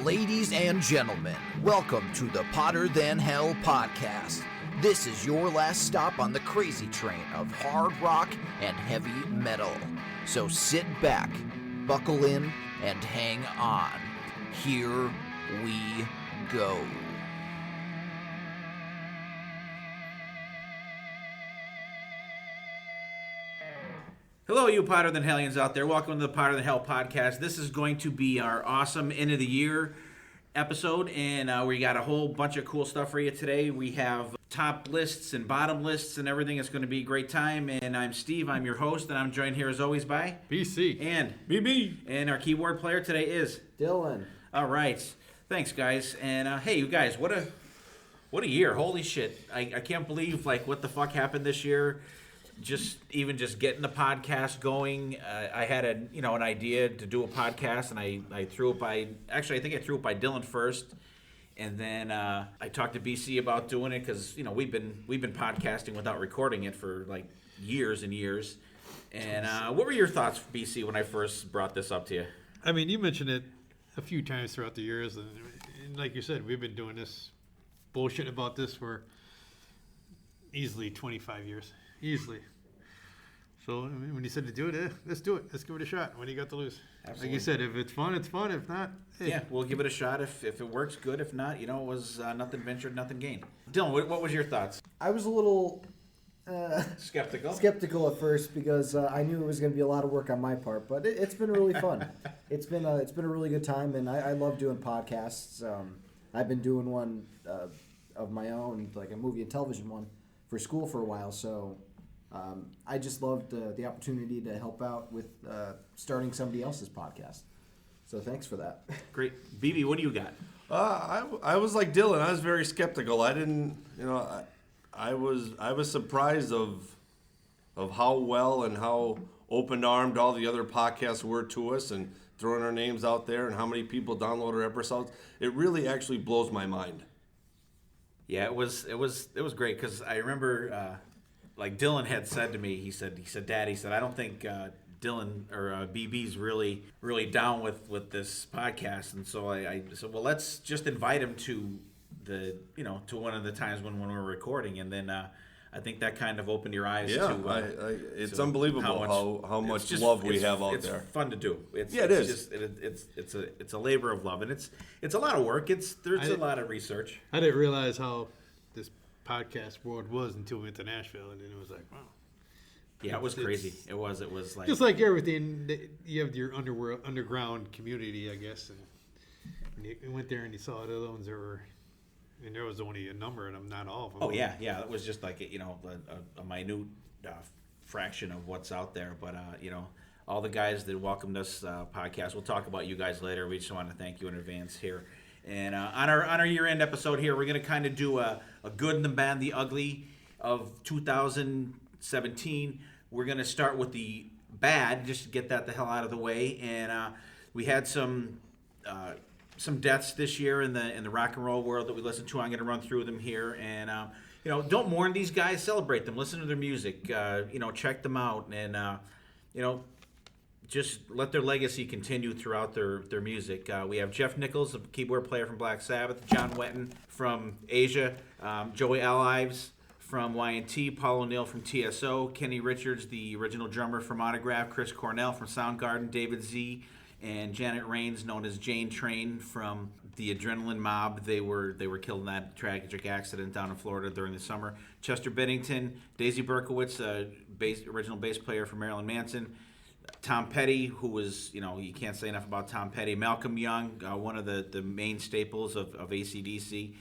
Ladies and gentlemen, welcome to the Potter Than Hell podcast. This is your last stop on the crazy train of hard rock and heavy metal. So sit back, buckle in, and hang on. Here we go. Hello, you Potter Than Hellions out there. Welcome to the Potter Than Hell podcast. This is going to be our awesome end of the year episode, and we got a whole bunch of cool stuff for you today. We have top lists and bottom lists and everything. It's going to be a great time. And I'm Steve. I'm your host, and I'm joined here as always by BC and BB. And our keyboard player today is Dylan. All right, thanks guys. And hey, you guys, what a year! Holy shit! I can't believe what the fuck happened this year. Just getting the podcast going. I had an idea to do a podcast, and I threw it by. Actually, I think I threw it by Dylan first, and then I talked to BC about doing it because we've been podcasting without recording it for years and years. And what were your thoughts, BC, when I first brought this up to you? I mean, you mentioned it a few times throughout the years, and like you said, we've been doing this bullshit about this for easily 25 years. Easily. So, I mean, when you said to do it, let's do it. Let's give it a shot. What do you got to lose? Absolutely. Like you said, if it's fun, it's fun. If not, hey. Yeah, we'll give it a shot. If it works, good. If not, it was nothing ventured, nothing gained. Dylan, what was your thoughts? I was a little skeptical at first because I knew it was going to be a lot of work on my part, but it's been really fun. It's been a really good time, and I love doing podcasts. I've been doing one of my own, like a movie and television one, for school for a while, so I just loved the opportunity to help out with starting somebody else's podcast. So thanks for that. Great. BB, what do you got? I was like Dylan. I was very skeptical. I didn't, I was surprised of how well and how open-armed all the other podcasts were to us and throwing our names out there and how many people download our episodes. It really actually blows my mind. Yeah, it was great because I remember, Dylan had said to me, he said, Dad, I don't think Dylan or BB's really down with this podcast, and so I said, well, let's just invite him to to one of the times when we're recording, and then I think that kind of opened your eyes. Yeah, to, it's unbelievable how much love we have out there. It's fun to do. It is. It's a labor of love, and it's a lot of work. There's a lot of research. I didn't realize how this podcast world was until we went to Nashville, and then it was like, wow. Yeah, it was crazy. It was like just like everything. You have your underground community, I guess, and when you went there and you saw the other ones that were. And there was only a number of them, not all of them. Oh, yeah. It was just like, a minute fraction of what's out there. But, all the guys that welcomed us podcast, we'll talk about you guys later. We just want to thank you in advance here. And on our year-end episode here, we're going to kind of do a good and the bad and the ugly of 2017. We're going to start with the bad, just to get that the hell out of the way. And we had some deaths this year in the rock and roll world that we listened to. I'm going to run through them here, and don't mourn these guys, celebrate them, listen to their music, check them out, and just let their legacy continue throughout their music. We have Jeff Nichols, the keyboard player from Black Sabbath, John Wetton from Asia, Joey Alives from Y&T, Paul O'Neill from TSO, Kenny Richards, the original drummer from Autograph, Chris Cornell from Soundgarden, David Z, and Janet Raines, known as Jane Train from the Adrenaline Mob. They were killed in that tragic accident down in Florida during the summer. Chester Bennington, Daisy Berkowitz, original bass player for Marilyn Manson. Tom Petty, who was, you can't say enough about Tom Petty. Malcolm Young, one of the main staples of AC/DC.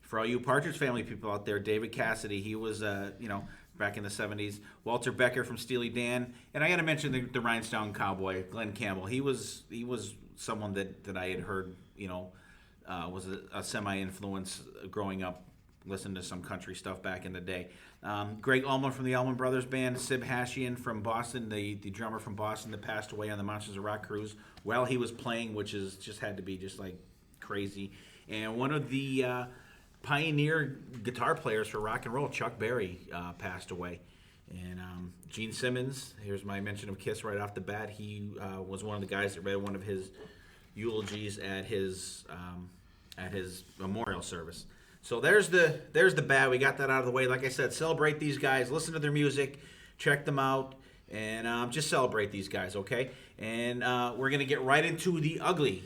For all you Partridge Family people out there, David Cassidy, he was, back in the 70s. Walter Becker from Steely Dan. And I got to mention the Rhinestone Cowboy, Glenn Campbell. He was someone that I had heard, was a semi-influence growing up, listening to some country stuff back in the day. Greg Allman from the Allman Brothers Band. Sib Hashian from Boston, the drummer from Boston that passed away on the Monsters of Rock cruise while he was playing, which is just had to be just like crazy. And one of the pioneer guitar players for rock and roll, Chuck Berry, passed away. And Gene Simmons, here's my mention of Kiss right off the bat. He was one of the guys that read one of his eulogies at his memorial service. So there's the bad. We got that out of the way. Like I said, celebrate these guys. Listen to their music. Check them out. And just celebrate these guys, okay? And we're going to get right into the ugly.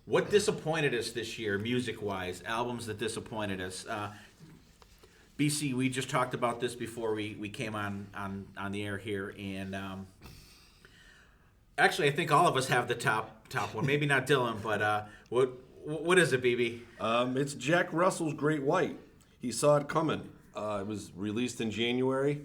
What disappointed us this year, music-wise? Albums that disappointed us. BC, we just talked about this before we came on the air here. And actually, I think all of us have the top one. Maybe not Dylan, but what is it, BB? It's Jack Russell's Great White. He saw it coming. It was released in January.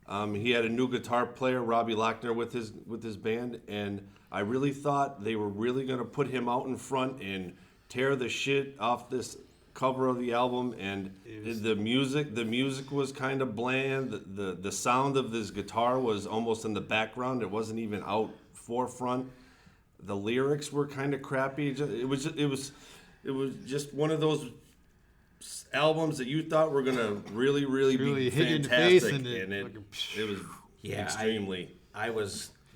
He had a new guitar player, Robbie Lochner, with his band, and I really thought they were really going to put him out in front and tear the shit off this cover of the album. And the music was kind of bland. The sound of this guitar was almost in the background. It wasn't even out forefront. The lyrics were kind of crappy. It was just one of those albums that you thought were gonna really be hit you in the fantastic, face and and it was extremely.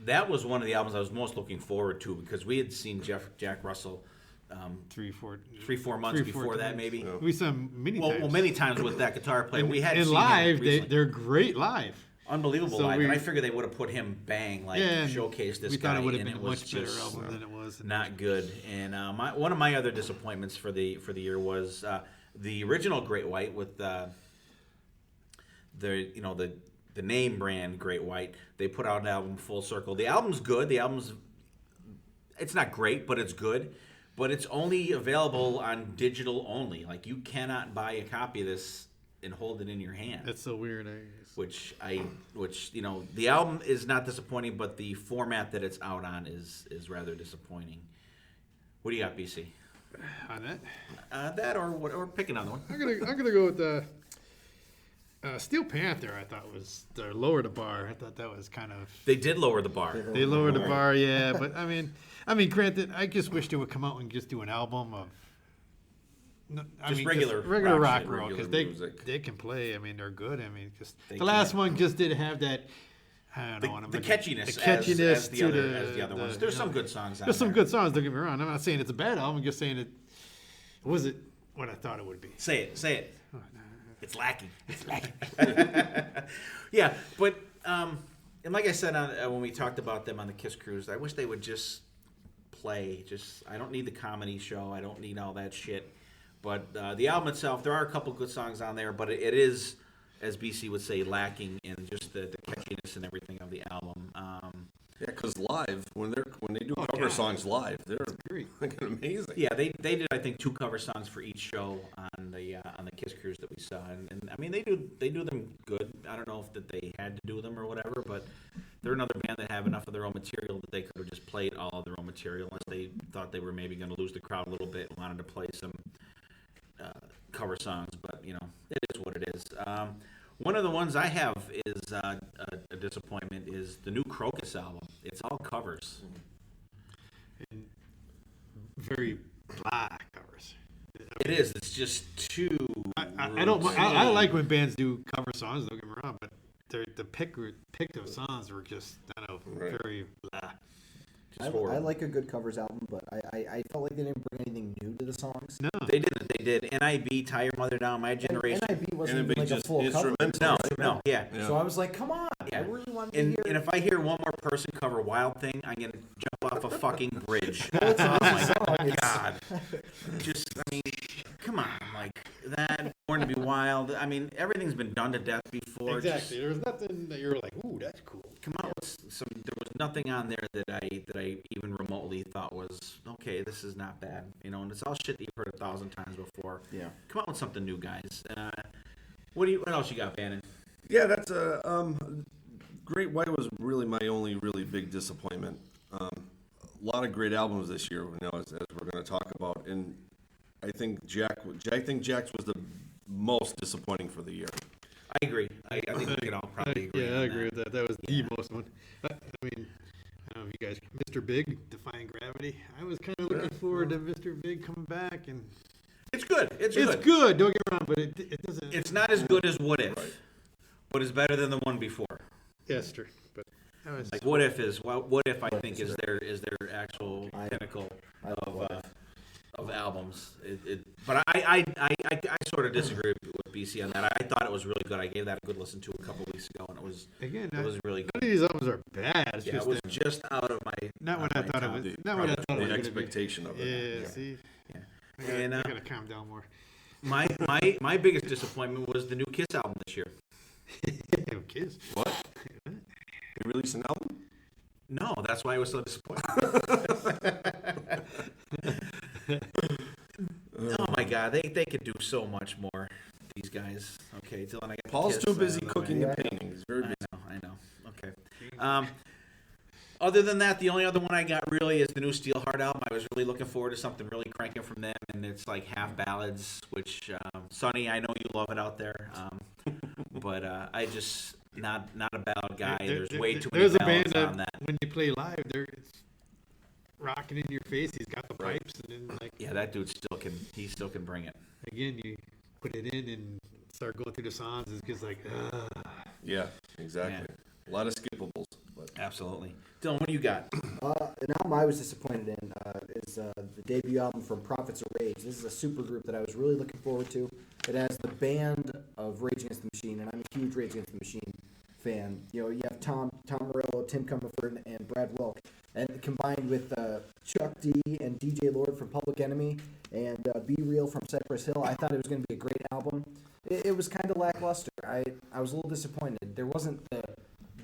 That was one of the albums I was most looking forward to because we had seen Jack Russell 3-4 months before that, maybe. Yeah. We saw him many times. Well, many times with that guitar player. We had and seen live. him They're great live. Unbelievable So live, and I figured they would have put him and showcase this we guy, thought it would have and been it a was much better just album than it was. not good. And one of my other disappointments for the year was the original Great White with the name brand Great White. They put out an album, Full Circle. The album's good. It's not great, but it's good. But it's only available on digital only. Like, you cannot buy a copy of this and hold it in your hand. That's so weird. Which the album is not disappointing, but the format that it's out on is rather disappointing. What do you got, BC? On that, That or pick another one. I'm gonna go with the Steel Panther. I thought was they lowered the bar. I thought that was kind of They did lower the bar. they lowered the bar, yeah. But I mean, granted, I just wish they would come out and just do an album of. Regular rock shit, roll because music. they can play. I mean, they're good. I mean, because They the last can. one just didn't have that. I don't know. The catchiness, the catchiness as the other ones. There's some good songs on There's some there. good songs. Don't get me wrong. I'm not saying it's a bad album. I'm just saying it wasn't what I thought it would be. Say it. Oh, no. It's lacking. Yeah, but and like I said when we talked about them on the Kiss Cruise, I wish they would just play. I don't need the comedy show. I don't need all that shit. But the album itself, there are a couple good songs on there, but it is, as BC would say, lacking in just the catchiness and everything of the album. Yeah, because live when they do cover songs live, they're Great. fucking amazing. Yeah, they did, I think, 2 cover songs for each show on the Kiss Cruise that we saw, and I mean they do them good. I don't know if that they had to do them or whatever, but they're another band that have enough of their own material that they could have just played all of their own material unless they thought they were maybe going to lose the crowd a little bit and wanted to play some cover songs. But it is what it is. One of the ones I have is a disappointment is the new Crocus album. It's all covers. And very blah covers. It is. It's just too. I don't. I like when bands do cover songs. Don't get me wrong, but the pick of songs were just very blah. I like a good covers album, but I felt like they didn't bring anything new to the songs. No, They did. NIB, Tie Your Mother Down, My Generation. NIB wasn't NIB even like a just full cover. instrumental. No, yeah. So I was like, come on. Yeah. I really wanted to And hear if I hear one more person cover Wild Thing, I'm going to jump off a fucking bridge. It's a Oh my song. It's- God. Come on. Like, that, Born to be Wild. I mean, everything's been done to death before. exactly. There was nothing that you were like, ooh, that's cool. Come out with there was nothing on there that I even remotely thought was, okay, this is not bad. And it's all shit that you've heard 1,000 times before. Yeah. Come out with something new, guys. What else you got, Bannon? Yeah, that's Great White was really my only really big disappointment. A lot of great albums this year, as we're going to talk about, and I think Jack's was the most disappointing for the year. I agree. I think we can all probably agree. Yeah, on I agree that. with that. That was the most one. I mean, I don't know if you guys, Mr. Big, Defying Gravity. I was kind of looking forward to Mr. Big coming back, and It's good. It's it's good. good. Don't get me wrong, but it doesn't. It's not as good as What If, but it's better than the one before. Yeah, it's true. But I was Like What If I think is their actual. I pinnacle love of albums. But I sort of disagree with BC on that. I thought it was really good. I gave that a good listen to a couple weeks ago, and it was really good. None of these albums are bad. It's Yeah, just it was just out of my not what I thought it was. Not what I thought it was The gonna be. expectation of it. Yeah, see, Yeah. I gotta calm down more. My biggest disappointment was the new Kiss album this year. Kids. What? They released an album? No, that's why I was so disappointed. Oh my God, they could do so much more. These guys. Okay, Dylan, I got Paul's Kiss too busy out of the cooking way. and painting. He's very busy. I know. Okay. Other than that, the only other one I got really is the new Steelheart album. I was really looking forward to something really cranking from them, and it's like half ballads, which Sonny, I know you love it out there, but I just not a ballad guy. There's way too many There's a ballads band on that. when you play live, it's rocking in your face. He's got the pipes, and then That dude still can bring it. again, you put it in and start going through the songs. It's just like, Yeah, exactly. A lot of skippables. But Absolutely. Dylan, what do you got? An album I was disappointed in is the debut album from Prophets of Rage. This is a super group that I was really looking forward to. It has the band of Rage Against the Machine, and I'm a huge Rage Against the Machine fan. You have Tom Morello, Tim Comerford, and Brad Wilk, and combined with Chuck D and DJ Lord from Public Enemy and Be Real from Cypress Hill, I thought it was going to be a great album. It was kind of lackluster. I was a little disappointed. There wasn't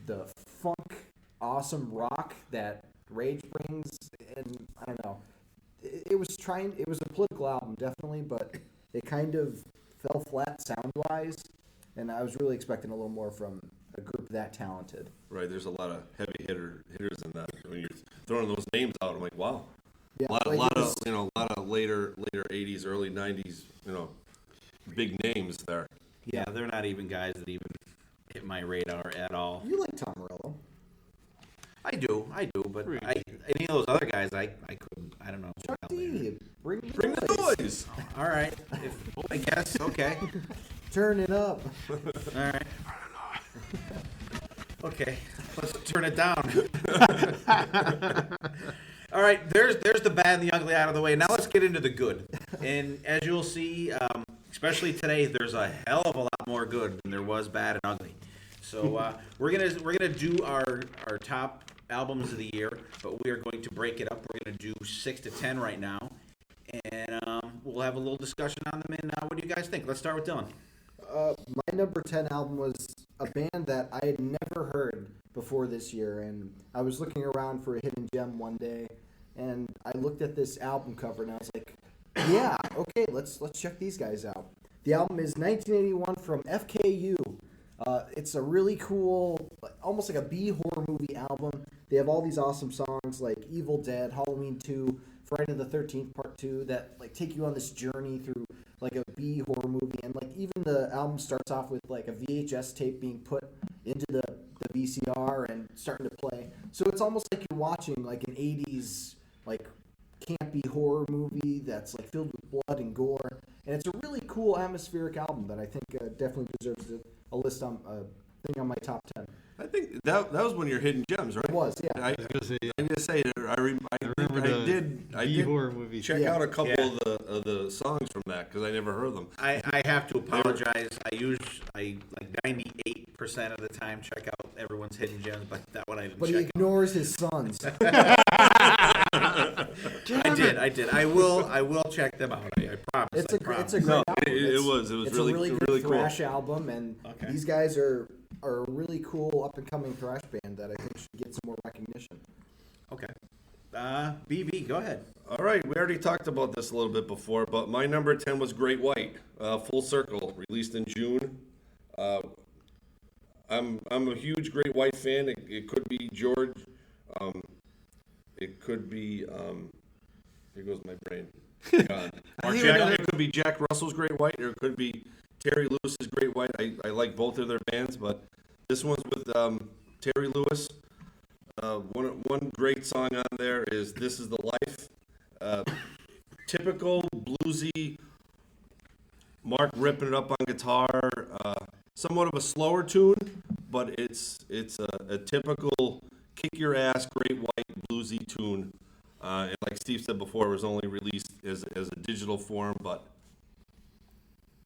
the funk, awesome rock that Rage brings, and I don't know. It was a political album, definitely, but it kind of fell flat sound-wise, and I was really expecting a little more from a group that talented. right, there's a lot of heavy hitters in that. When you're throwing those names out, I'm like, wow. Yeah, A lot of later 80s, early 90s, big names there. Yeah, they're not even guys that even hit my radar at all. You like Tom Morello. I do, but Really? any of those other guys, I couldn't. I don't know. Chuck D, bring Bring the noise. All right, I guess okay. Turn it up. All right. Okay, let's turn it down. All right, there's the bad and the ugly out of the way. Now let's get into the good. And as you'll see, especially today, there's a hell of a lot more good than there was bad and ugly. So we're gonna do our top albums of the year, but we are going to break it up. We're gonna do 6 to 10 right now, and we'll have a little discussion on them. And what do you guys think? Let's start with Dylan. My number 10 album was a band that I had never heard before this year, and I was looking around for a hidden gem one day, and I looked at this album cover, and I was like, yeah, okay, let's check these guys out. The album is 1981 from FKU. It's a really cool, almost like a B horror movie album. They have all these awesome songs like Evil Dead, Halloween 2, Friday the 13th Part 2 that like take you on this journey through like a B horror movie, and like even the album starts off with like a VHS tape being put into the VCR and starting to play. So it's almost like you're watching like an 80s like campy horror movie that's like filled with blood and gore, and it's a really cool atmospheric album that I think definitely deserves a list on thing on my top 10. I think that was one of your hidden gems, right? It was, yeah. I I'm gonna say I did horror movies. check Yeah. out a couple Yeah. of the songs from that because I never heard them. I have to apologize. I like 98% of the time check out everyone's hidden gems, but that one I didn't But he check. ignores his sons. I did. I will check them out. I promise. It's I a promise. great No, album. it was It's really a really good really cool. thrash album, and Okay. these guys are a really cool up and coming thrash band that I think should get some more recognition. Okay. BB, go ahead. All right, we already talked about this a little bit before, but my number 10 was Great White, Full Circle, released in June. I'm a huge Great White fan. It could be George. It could be here goes my brain. Gone. It could be Jack Russell's Great White, or it could be Terry Lewis's Great White. I like both of their bands, but this one's with Terry Lewis. One great song on there is "This Is the Life." Typical bluesy, Mark ripping it up on guitar. Somewhat of a slower tune, but it's a typical kick your ass Great White bluesy tune. And like Steve said before, it was only released as a digital form, but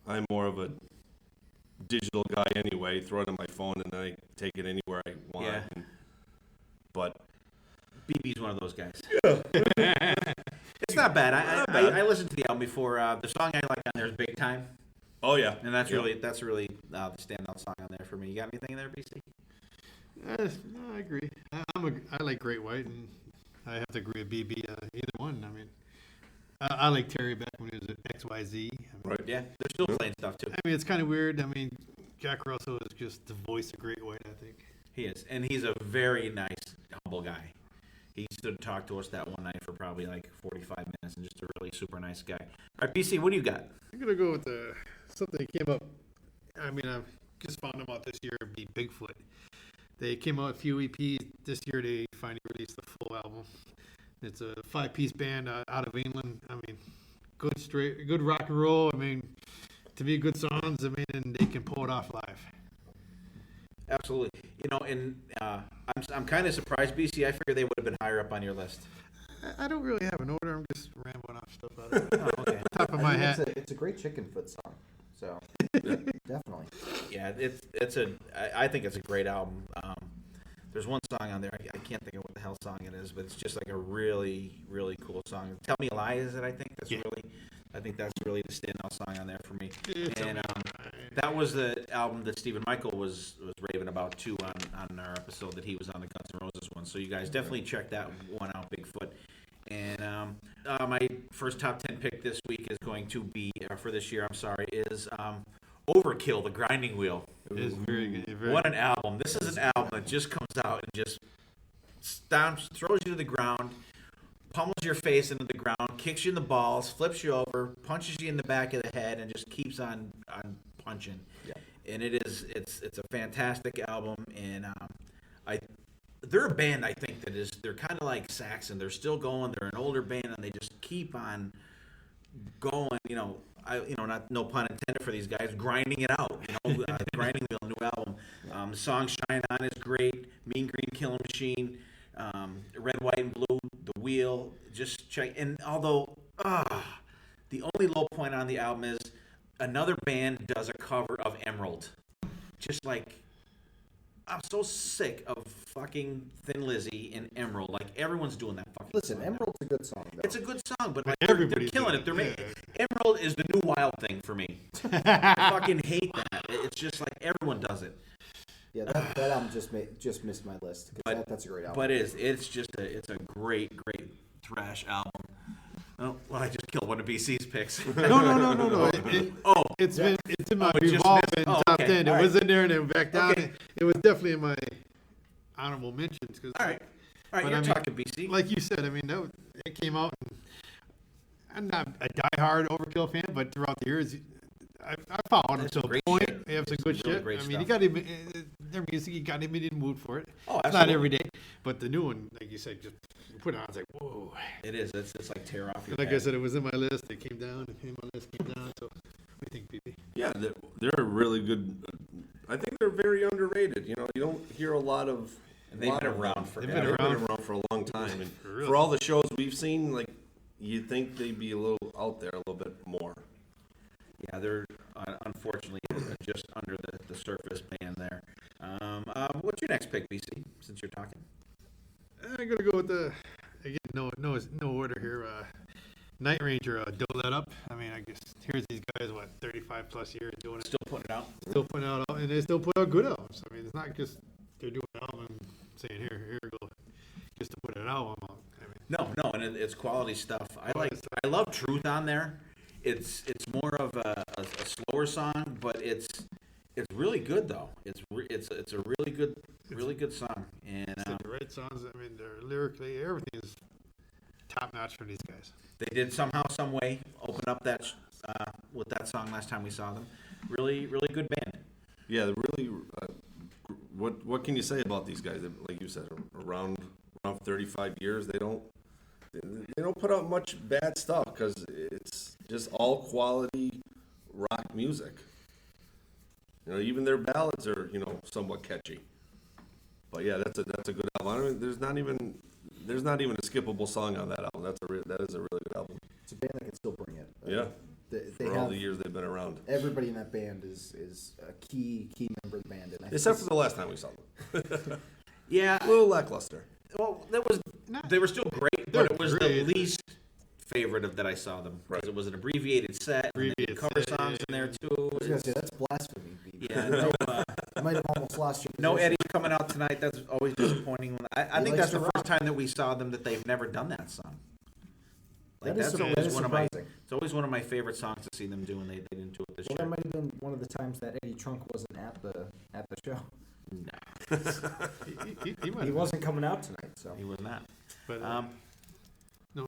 I'm more of a digital guy anyway. Throw it on my phone and then I take it anywhere I want. Yeah. But BB's one of those guys. Yeah. It's not bad. I listened to the album before. The song I like on there is Big Time. oh yeah, And that's really the standout song on there for me. You got anything in there, BC? No, I agree. I like Great White, and I have to agree with BB. Either one. I mean, I like Terry back when he was at XYZ. right. Yeah, they're still playing stuff too. I mean, it's kind of weird. I mean, Jack Russell is just the voice of Great White, I think. He is, and he's a very nice, humble guy. He stood and talked to us that one night for probably like 45 minutes, and just a really super nice guy. All right, BC, what do you got? I'm gonna go with something that came up. I mean, I just found them out this year. It'd be Bigfoot. They came out a few EPs this year. They finally released the full album. It's a 5-piece band out of England. I mean, good rock and roll. I mean, to me, good songs. I mean, and they can pull it off live. Absolutely. You know, and I'm kind of surprised, BC. I figured they would have been higher up on your list. I don't really have an order. I'm just rambling off stuff out of it. Oh, okay. Top of my I think head. it's a great chicken foot song. So definitely. Yeah, I think it's a great album. There's one song on there. I can't think of what the hell song it is, but it's just like a really, really cool song. Tell Me a Lie is it? I think that's really the standout song on there for me. And that was the album that Stephen Michael was raving about too on our episode that he was on the Guns N' Roses one. So you guys definitely check that one out, Bigfoot. And my first top 10 pick this week is going to be for this year. I'm sorry, is Overkill, The Grinding Wheel. It is very good. What an album! This is an album that just comes out and just stomps, throws you to the ground, pummels your face into the ground, kicks you in the balls, flips you over, punches you in the back of the head, and just keeps on punching. Yeah. And it's a fantastic album, and they're a band I think they're kind of like Saxon. They're still going. They're an older band, and they just keep on going. Not no pun intended for these guys, grinding it out. Grinding Wheel, new album. The song "Shine On" is great. Mean Green Killing Machine, Red, White, and Blue, The Wheel. Just check. And although the only low point on the album is another band does a cover of Emerald. Just like I'm so sick of fucking Thin Lizzy and Emerald. Like everyone's doing that fucking. Listen, song Emerald's a good song. Though. It's a good song, but like, they're everybody's killing it. doing They're it. making Emerald is the new Wild Thing for me. I fucking hate that. It's just like everyone does it. Yeah, that album just missed my list. That's a great album. But it's a great thrash album. Oh, well, I just killed one of BC's picks. No. It's in my revolving top okay. 10. All It right. was in there and then back down. Okay. It was definitely in my honorable mentions. Cause, All right, but you're I mean, talking BC. like you said, I mean, it came out. And I'm not a diehard Overkill fan, but throughout the years, I followed them to a great point. shit. They have some Some good really shit. great I mean, stuff. you got to their music. You got to be in the mood for it. Oh, it's not absolutely. every day, but the new one, like you said, just put it on. It's like whoa. It is. It's like tear off your Like head. I said, it was in my list. It came down. My list came down. So, what do you think, BB? Yeah, they're a really good. I think they're very underrated. You don't hear a lot of. And they've been around forever. They've been They've been around for a long time, and Really? for all the shows we've seen, like you'd think they'd be a little out there, a little bit more. Yeah, they're unfortunately just under the surface band there. What's your next pick, BC? Since you're talking. I'm gonna go with again. No order here. Night Ranger, Doe That Up. I mean, I guess here's these guys, 35 plus years doing it, Still putting it out. still putting out, and they still put out good albums. I mean, it's not just they're doing an album and saying here you go, just to put an album out. I mean, No, and it's quality stuff. I love Truth on there. It's more of a slower song, but it's really good though. It's a really good song. And the right songs. I mean, they're lyrically everything is top notch for these guys. they did somehow, some way, open up that with that song last time we saw them. Really, really good band. Yeah, they're really. What can you say about these guys? Like you said, around 35 years, they don't put out much bad stuff because it's just all quality rock music. Even their ballads are somewhat catchy. But yeah, that's a good album. I mean, there's not even there's not even a skippable song on that album. That is a really good album. It's a band that can still bring it. Yeah. They For all have, the years they've been around. everybody in that band is a key member of the band. And Except for the last time we saw them. Yeah. A little lackluster. Well, they were still great, but it was the great. least favorite of that I saw them. Because it was an abbreviated set. And they did cover songs in there too. I was gonna say that's blasphemy. BB. Yeah, no, I might have almost lost you. no Eddie coming out tonight. That's always disappointing. I think likes that's the to first rock. time that we saw them that they've never done that song. Like That is that's always one of my. surprising. It's always one of my favorite songs to see them do, and they didn't do it this Well, year. that might have been one of the times that Eddie Trunk wasn't at the show. He might He have, wasn't coming out tonight, so. He was not. but no.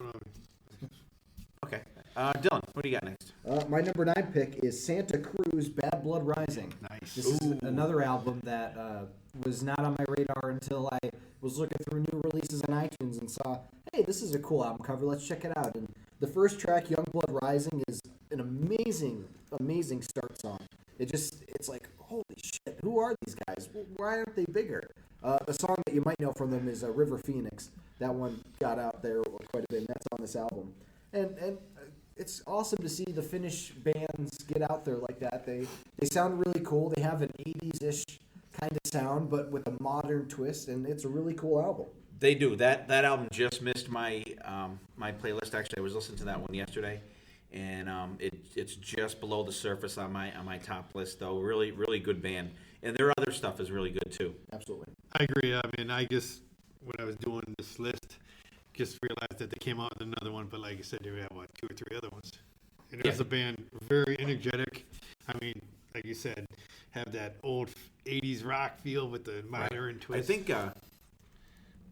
Okay. Dylan, what do you got next? My number 9 pick is Santa Cruz Bad Blood Rising. Nice. This is another album that was not on my radar until I was looking through new releases on iTunes and saw, hey, this is a cool album cover. Let's check it out. And the first track, Young Blood Rising, is an amazing start song. It's like, holy shit, who are these guys? Why aren't they bigger? The song that you might know from them is River Phoenix. That one got out there quite a bit, and that's on this album. And it's awesome to see the Finnish bands get out there like that. They sound really cool. They have an 80s-ish kind of sound, but with a modern twist, and it's a really cool album. They do. That album just missed my my playlist. Actually, I was listening to that one yesterday, and it's just below the surface on my top list. Though, really good band, and their other stuff is really good too. Absolutely. I agree. I mean, I just when I was doing this list, just realized that they came out with another one. But like you said, they had 2 or 3 other ones. And it was a band very energetic. I mean, like you said, have that old 80s rock feel with the modern twist. I think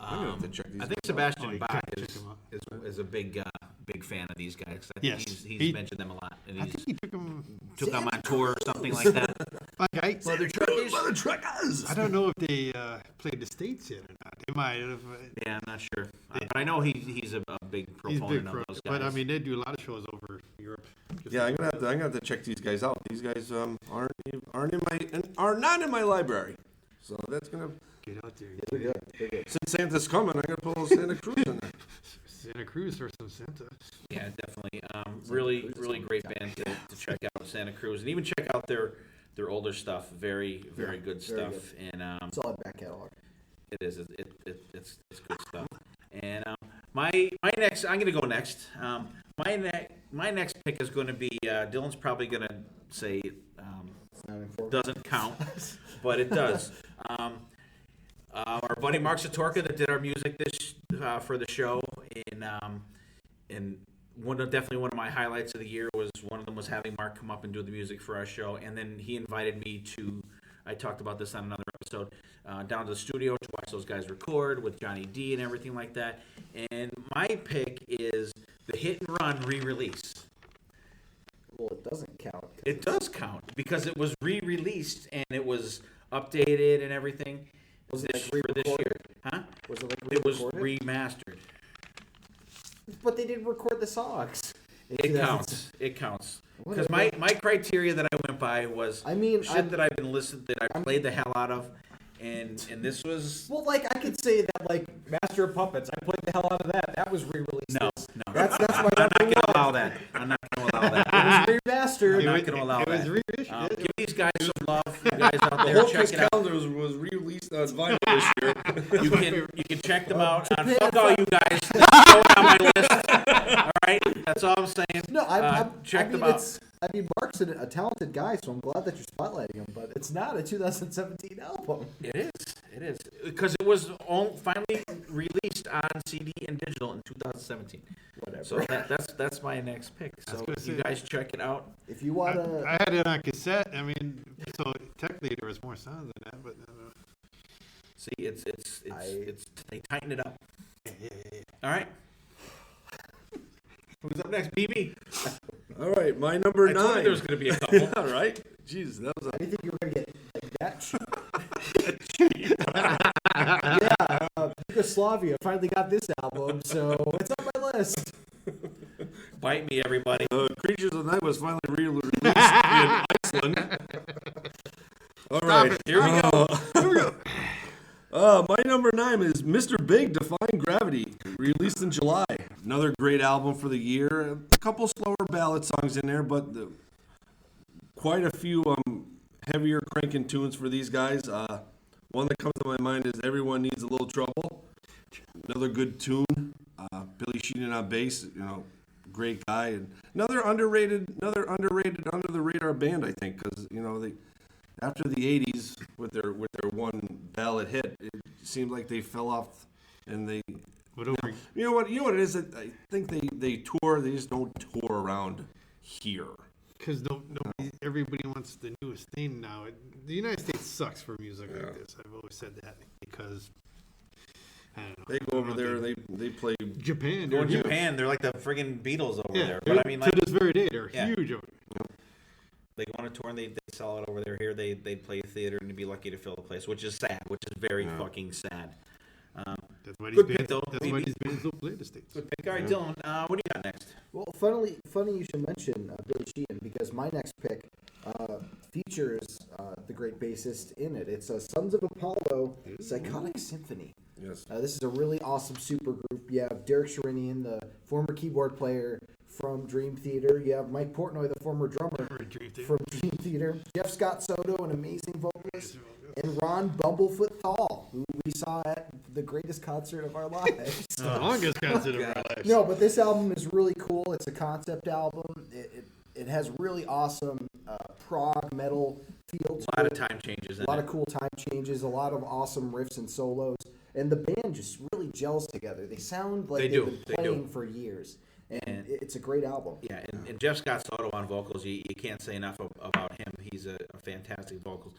I'm gonna have to check these I think guys out. Sebastian you Bach gotta check them out. is a big fan of these guys. I think Yes. he's He- mentioned them a lot, and I he's think he took them. took them on tour or something like that. Like Mother truckers. I don't know if they played the States yet or not. They might have. Yeah, I'm not sure, but I know he's a big He's proponent big pro, of those guys. but I mean, they do a lot of shows over Europe. Just Yeah, like- I'm gonna have to check these guys out. These guys are not in my library, so that's gonna. get out there. They're good. They're good. Since Santa's coming, I'm gonna put a little Santa Cruz in there. Santa Cruz or some Santa. Yeah, definitely. Really great band to check out, Santa Cruz, and even check out their older stuff. Very good very stuff, and Solid back catalog. it is it's good stuff. And my next, I'm gonna go next. My next pick is going to be Dylan's probably gonna say doesn't count, but it does. Our buddy Mark Satorka that did our music for the show, and definitely one of my highlights of the year was one of them was having Mark come up and do the music for our show, and then he invited me to. I talked about this on another episode, down to the studio to watch those guys record with Johnny D and everything like that. And my pick is the Hit and Run re-release. Well, it doesn't count. It does count because it was re-released and it was updated and everything. Was it like for this year? re-recorded? Huh? Was it like It was re-recorded? remastered. But they didn't record the songs. It counts. It counts. Because Whatever. my criteria that I went by was I mean, shit that I've been listening, that I played the hell out of, and this was Well, like I could say that, like Master of Puppets, I played the hell out of that. That was re-released. no. That's my I'm not number gonna one. allow that. I'm not gonna allow that. It was remastered. I'm not gonna allow it was that. reissued. Give these guys some love. You guys out The there, whole check it out. calendar was re-released on vinyl this year. You can check them out on fuck all you guys. Throw it on my list. All right, that's all I'm saying. No, check I them mean, out. I mean, Mark's a talented guy, so I'm glad that you're spotlighting him. But it's not a 2017 album. It is because it was finally released on CD and digital in 2017. Whatever. So that's my next pick. So gonna you say- guys check it out. If you want I to, had it on cassette. I mean, so technically there was more sound than that, but See, it's they tighten it up. All right. Who's up next? BB. All right, my number I 9. told you there was going to be a couple. All right. Jeez, that was a. I didn't think you were gonna get like that cheap. Yeah, Yugoslavia finally got this album, so it's on my list. Bite me, everybody. Creatures of the Night was finally released in Iceland. All right, Here we go. my number 9 is Mr. Big, Defying Gravity. released in July. Another great album for the year. A couple slower ballad songs in there, but quite a few heavier cranking tunes for these guys. One that comes to my mind is "Everyone Needs a Little Trouble." Another good tune. Billy Sheehan on bass. Great guy, and another underrated, under the radar band, I think, because they after the '80s with their one ballad hit, it seemed like they fell off, and they. But over, You know what it is? I think they tour. They just don't tour around here. because everybody wants the newest thing now. The United States sucks for music like this. I've always said that because I don't know. They go over there. They play. Japan. Go They're in huge. Japan, they're like the friggin' Beatles over Yeah, there. But I mean, like, to this very day, they're Yeah. huge over there. they go on a tour and they sell it over there. Here they play theater and to be lucky to fill the place, which is sad, which is very fucking sad. That's why Good these pick, bands, though. that's why these bands don't play the States. Good pick. All right, Dylan, what do you got next? Well, funny you should mention Billy Sheehan because my next pick features the great bassist in it. It's Sons of Apollo Psychotic Symphony. Yes. This is a really awesome super group. You have Derek Sherinian, the former keyboard player from Dream Theater. You have Mike Portnoy, the former drummer Dream Theater. from Dream Theater. Jeff Scott Soto, an amazing vocalist. And Ron Bumblefoot Thal, who we saw at the greatest concert of our lives. The longest concert of our lives. No, but this album is really cool. It's a concept album. It has really awesome prog metal feel to A lot it. of time changes. A lot of cool time changes, a lot of awesome riffs and solos, and the band just really gels together. They sound like They they've do. been They playing do. for years, and it's a great album. Yeah, and Jeff Scott Soto on vocals, you can't say enough about him. He's a fantastic vocalist.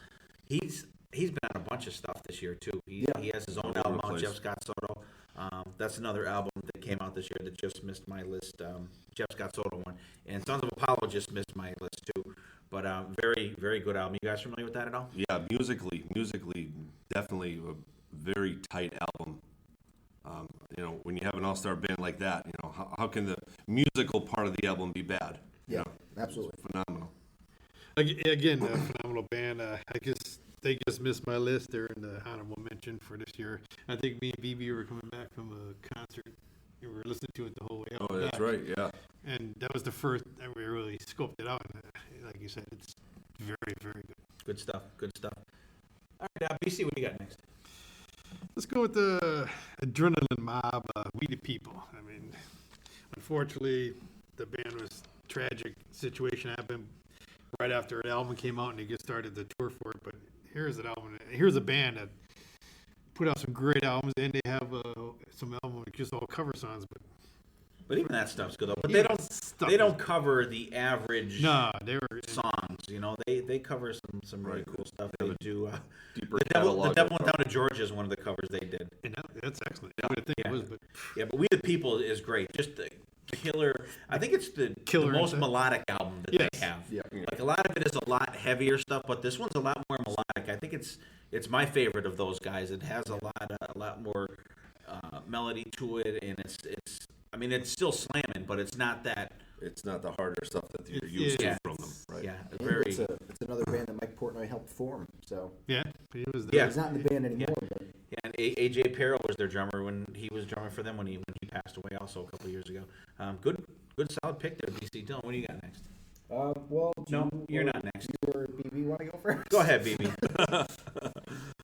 He's been on a bunch of stuff this year too. He has his own All over album the out, place. Jeff Scott Soto. That's another album that came out this year that just missed my list. Jeff Scott Soto one, and Sons of Apollo just missed my list too. But very, very good album. You guys familiar with that at all? Yeah, musically, definitely a very tight album. When you have an all-star band like that, how can the musical part of the album be bad? Yeah, absolutely. Phenomenal. Again, a phenomenal band. I guess they just missed my list. They're in the honorable mention for this year. I think me and BB were coming back from a concert. We were listening to it the whole way out. Oh, that's back. right. Yeah. And that was the first that we really scoped it out. And like you said, it's very, very good. Good stuff. Good stuff. All right, BC, what do you got next? Let's go with the Adrenaline Mob, We the People. I mean, unfortunately, the band was tragic situation happened right after an album came out and they just started the tour for it. But here's an album. Here's a band that put out some great albums, and they have some albums just all cover songs. But even that stuff's good though. But Even they don't cover the average No, they were songs. They cover some really Right. cool stuff. They do. Deeper The Devil catalog. Went Down to Georgia is one of the covers they did. And that's excellent. I would think Yeah. it was, but Yeah, but We the People is great. Just the killer. I think it's the Killer most inside. melodic album that Yes. they have. Yeah. Like a lot of it is a lot heavier stuff, but this one's a lot more melodic. I think it's my favorite of those guys. It has a lot more melody to it, and it's still slamming, but it's not that. It's not the harder stuff that you're used Yeah. to from them, right? Yeah, And very. it's another band that Mike Portnoy helped form. So yeah, he was Yeah. there. he's not in the band anymore. But Yeah, and AJ Perro was their drummer when he was drumming for them when he passed away also a couple years ago. Good solid pick there, BC. Dylan, what do you got next? well, No, you're not next. You or BB want to go first? Go ahead, BB.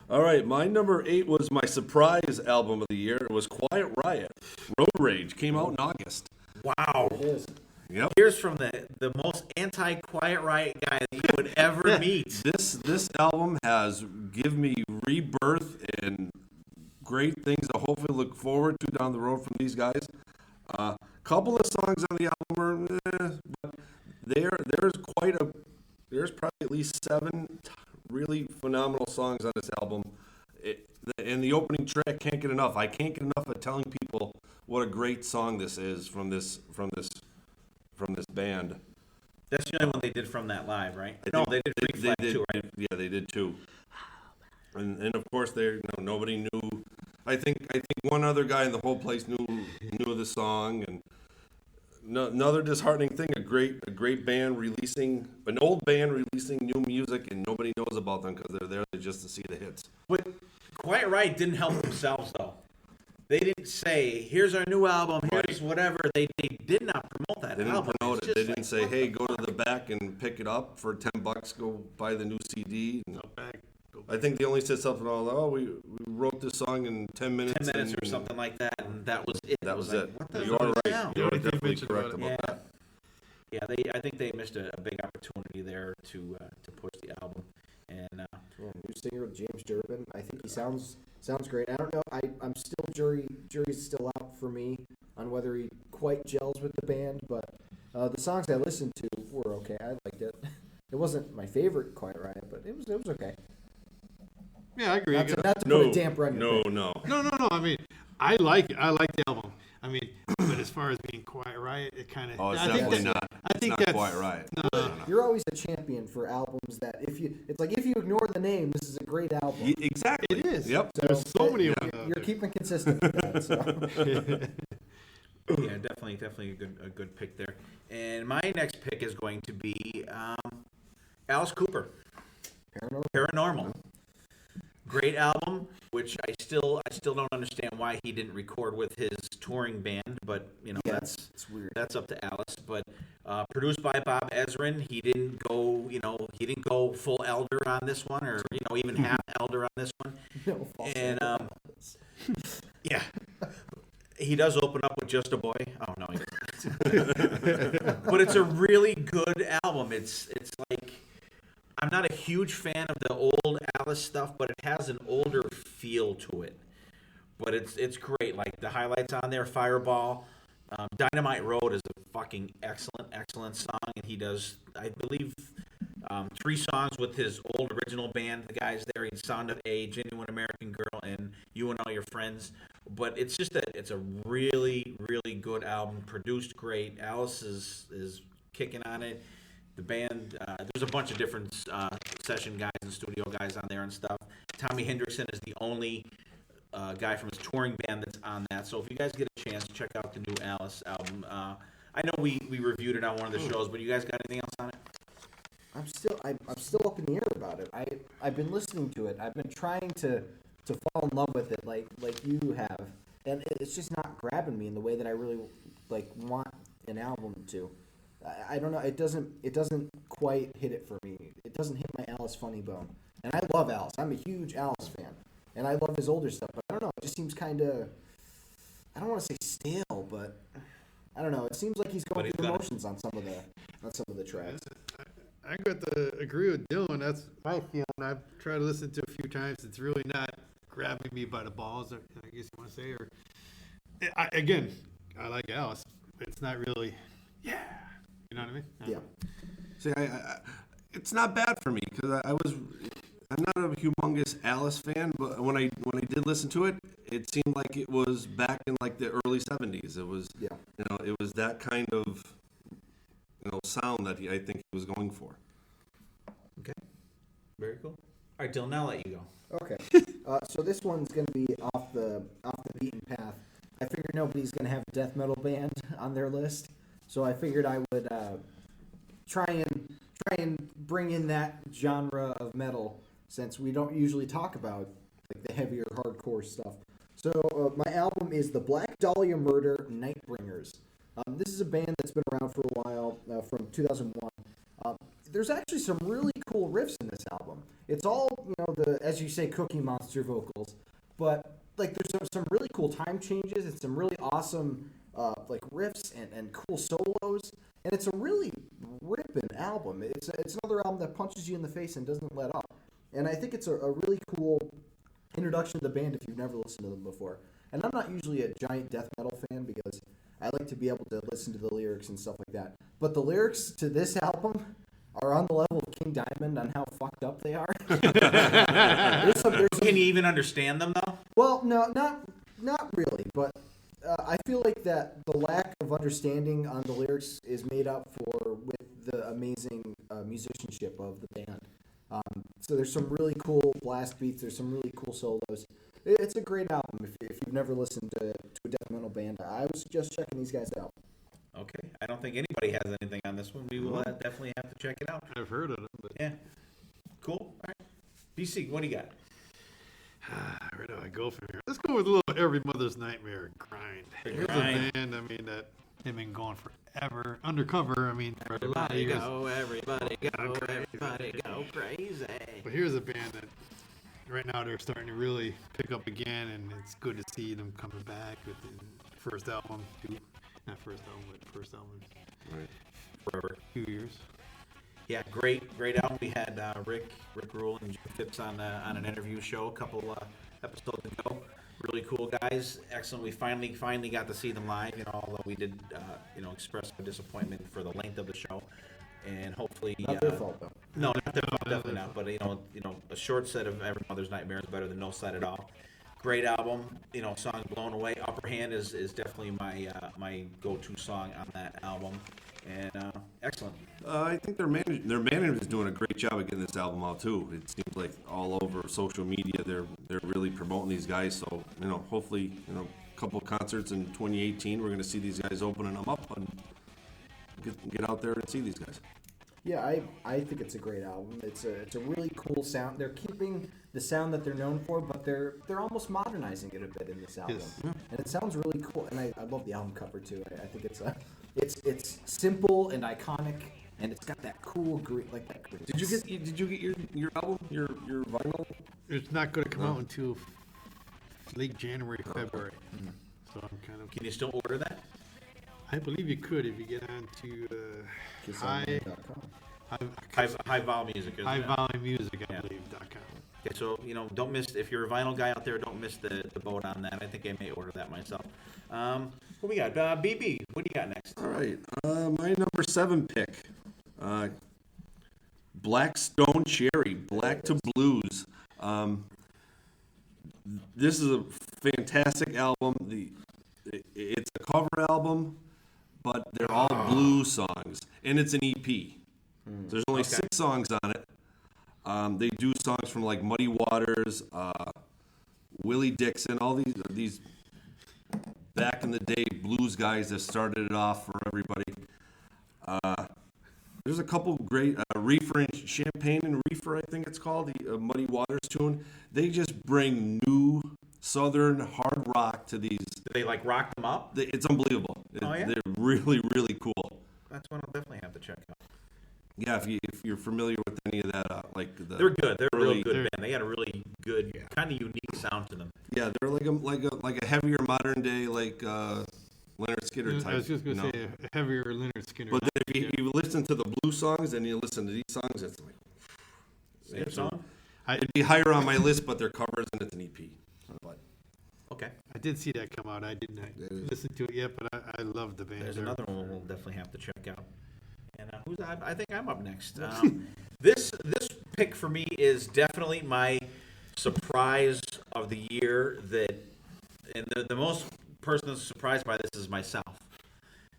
All right, my number 8 was my surprise album of the year. It was Quiet Riot. Road Rage came out in August. Wow. It is. Yep. Here's from the most anti-Quiet Riot guy that you would ever meet. This album has given me rebirth and great things to hopefully look forward to down the road from these guys. Couple of songs on the album are, but there's probably at least 7 really phenomenal songs on this album. And the opening track can't get enough. I can't get enough of telling people what a great song this is from this band. That's the only one they did from that live, right? No, they did Freak Flag too, right? Yeah, they did too. And of course, nobody knew. I think one other guy in the whole place knew the song. And another disheartening thing: an old band releasing new music, and nobody knows about them because they're there just to see the hits. But Quiet Riot didn't help themselves though. They didn't say, "Here's our new album. Here's whatever." They did not promote that They didn't album. promote It's it. They just didn't like, say, what "Hey, the go to fuck? the back and pick it up for $10. Go buy the new CD." And Go I think they only said something we wrote this song in 10 minutes. 10 minutes or and something like that, and that was it. That was like, it. What the You fuck are is right. now? You are They definitely mentioned correct about about that. Yeah, I think they missed a big opportunity there to push the album. And New singer James Durbin. I think he sounds great. I don't know. I'm still jury's still out for me on whether he quite gels with the band, but the songs I listened to were okay. I liked it. It wasn't my favorite Quiet Riot, but it was okay. Yeah, I agree. Not to put a damper on your face. No. No. I mean, I like the album. I mean, but as far as being Quiet Riot, it kind of. Oh, it's I think definitely that's- not. I think it's that's not quite right. No. You're always a champion for albums that if you ignore the name, this is a great album. Exactly. It is. Yep. There's so many of them. You're keeping consistent with that. So. yeah, definitely a good pick there. And my next pick is going to be Alice Cooper, Paranormal. Great album, which I still don't understand why he didn't record with his touring band, but It's weird. that's up to Alice. But produced by Bob Ezrin, he didn't go full Elder on this one, or even half Elder on this one. No false And evidence. yeah, he does open up with Just a Boy. Oh no, he doesn't. But it's a really good album. It's like, I'm not a huge fan of the old Alice stuff, but it has an older feel to it. But it's great. Like the highlights on there, Fireball, Dynamite Road is a fucking excellent song, and he does, I believe, 3 songs with his old original band. The guys there, in Sound of A, Genuine American Girl, and You and All Your Friends. But it's just it's a really good album, produced great. Alice is kicking on it. The band, there's a bunch of different session guys and studio guys on there and stuff. Tommy Hendrickson is the only guy from his touring band that's on that. So if you guys get a chance, check out the new Alice album. I know we reviewed it on one of the shows, but you guys got anything else on it? I'm still up in the air about it. I've been listening to it. I've been trying to fall in love with it like you have, and it's just not grabbing me in the way that I really want an album to. I don't know. It doesn't quite hit it for me. It doesn't hit my Alice funny bone. And I love Alice. I'm a huge Alice fan, and I love his older stuff. But I don't know. It just seems kind of, I don't want to say stale, but I don't know. It seems like he's going through the motions on some of the tracks. I got to agree with Dylan. That's my feeling. I've tried to listen to it a few times. It's really not grabbing me by the balls, or I guess you want to say. Or I like Alice. But it's not really. Yeah. You know what I mean? Yeah. See, it's not bad for me because I'm not a humongous Alice fan, but when I did listen to it, it seemed like it was back in like the early '70s. It was, it was that kind of, sound that I think he was going for. Okay. Very cool. All right, Dylan, now I'll let you go. Okay. So this one's going to be off the beaten path. I figured nobody's going to have a death metal band on their list, so I figured I would try and bring in that genre of metal, since we don't usually talk about like the heavier hardcore stuff. So my album is the Black Dahlia Murder Nightbringers. This is a band that's been around for a while, from 2001. There's actually some really cool riffs in this album. It's all, as you say, Cookie Monster vocals, but like there's some really cool time changes and some really awesome like riffs and cool solos, and it's a really ripping album. It's another album that punches you in the face and doesn't let up. And I think it's a really cool introduction to the band if you've never listened to them before. And I'm not usually a giant death metal fan because I like to be able to listen to the lyrics and stuff like that. But the lyrics to this album are on the level of King Diamond on how fucked up they are. there's some, Can you even understand them, though? well, no, not really. But I feel like that the lack of understanding on the lyrics is made up for with the amazing musicianship of the band. So there's some really cool blast beats. There's some really cool solos. It's a great album. If you've never listened to a death metal band, I would suggest checking these guys out. Okay. I don't think anybody has anything on this one. We will definitely have to check it out. I've heard of it, but Yeah. Cool. All right. BC, what do you got? Where do I go from here? Let's go with a little Every Mother's Nightmare, Grind. Here's Grind. a band, I mean, that they've been going forever. Undercover, I mean, for a lot of Everybody years. go, everybody go, everybody go crazy. But here's a band that right now they're starting to really pick up again, and it's good to see them coming back with the first album. Not first album, but first album Right. Forever. 2 years. Yeah, great album. We had Rick Rule and Jim Phipps on an interview show a couple episodes ago. Really cool guys. Excellent. We finally got to see them live. Although we did express our disappointment for the length of the show, and hopefully Not their fault though. No, not their fault, definitely not. But a short set of Every Mother's Nightmare is better than no set at all. Great album. Song Blown Away. Upper Hand is definitely my go-to song on that album. And excellent. I think their manager is doing a great job of getting this album out too. It seems like all over social media they're really promoting these guys. So hopefully a couple concerts in 2018 we're going to see these guys opening them up and get out there and see these guys. Yeah, I think it's a great album. It's a really cool sound. They're keeping the sound that they're known for, but they're almost modernizing it a bit in this album. Yes. And it sounds really cool. And I love the album cover too. I think it's simple and iconic, and it's got that cool green, like that green. Did you get your album, your vinyl? It's not going to come out until late January, February. So I'm kind of. Can you still order that? I believe you could if you get on to High Volume Music. Isn't it? highvolumemusic, I Yeah. believe.com. Okay, so don't miss, if you're a vinyl guy out there, don't miss the boat on that. I think I may order that myself. What we got? BB, what do you got next? All right, my number 7 pick, Black Stone Cherry, Black to Blues. This is a fantastic album. It's a cover album, but they're all blues songs, and it's an EP. There's only 6 songs on it. They do songs from like Muddy Waters, Willie Dixon, all these back in the day blues guys that started it off for everybody. There's a couple great Reefer and Champagne and Reefer, I think it's called, the Muddy Waters tune. They just bring new southern hard rock to these. Do they like rock them up? It's unbelievable. Oh, yeah? They're really, really cool. That's one I'll definitely have to check out. Yeah, if you're familiar with any of that, They're good. They're a real early- good band. They got a really good, kind of unique sound to them. Yeah, they're like a heavier modern day Leonard Skinner type. I was just going to say a heavier Leonard Skinner. But then if you listen to the blues songs and you listen to these songs, it's like Same song? it'd be higher on my list, but they're covers and it's an EP. But Okay. I did see that come out. I did not listen to it yet, but I love the band. There's They're- another one we'll definitely have to check out. And I think I'm up next. This pick for me is definitely my surprise of the year. And the most person that's surprised by this is myself,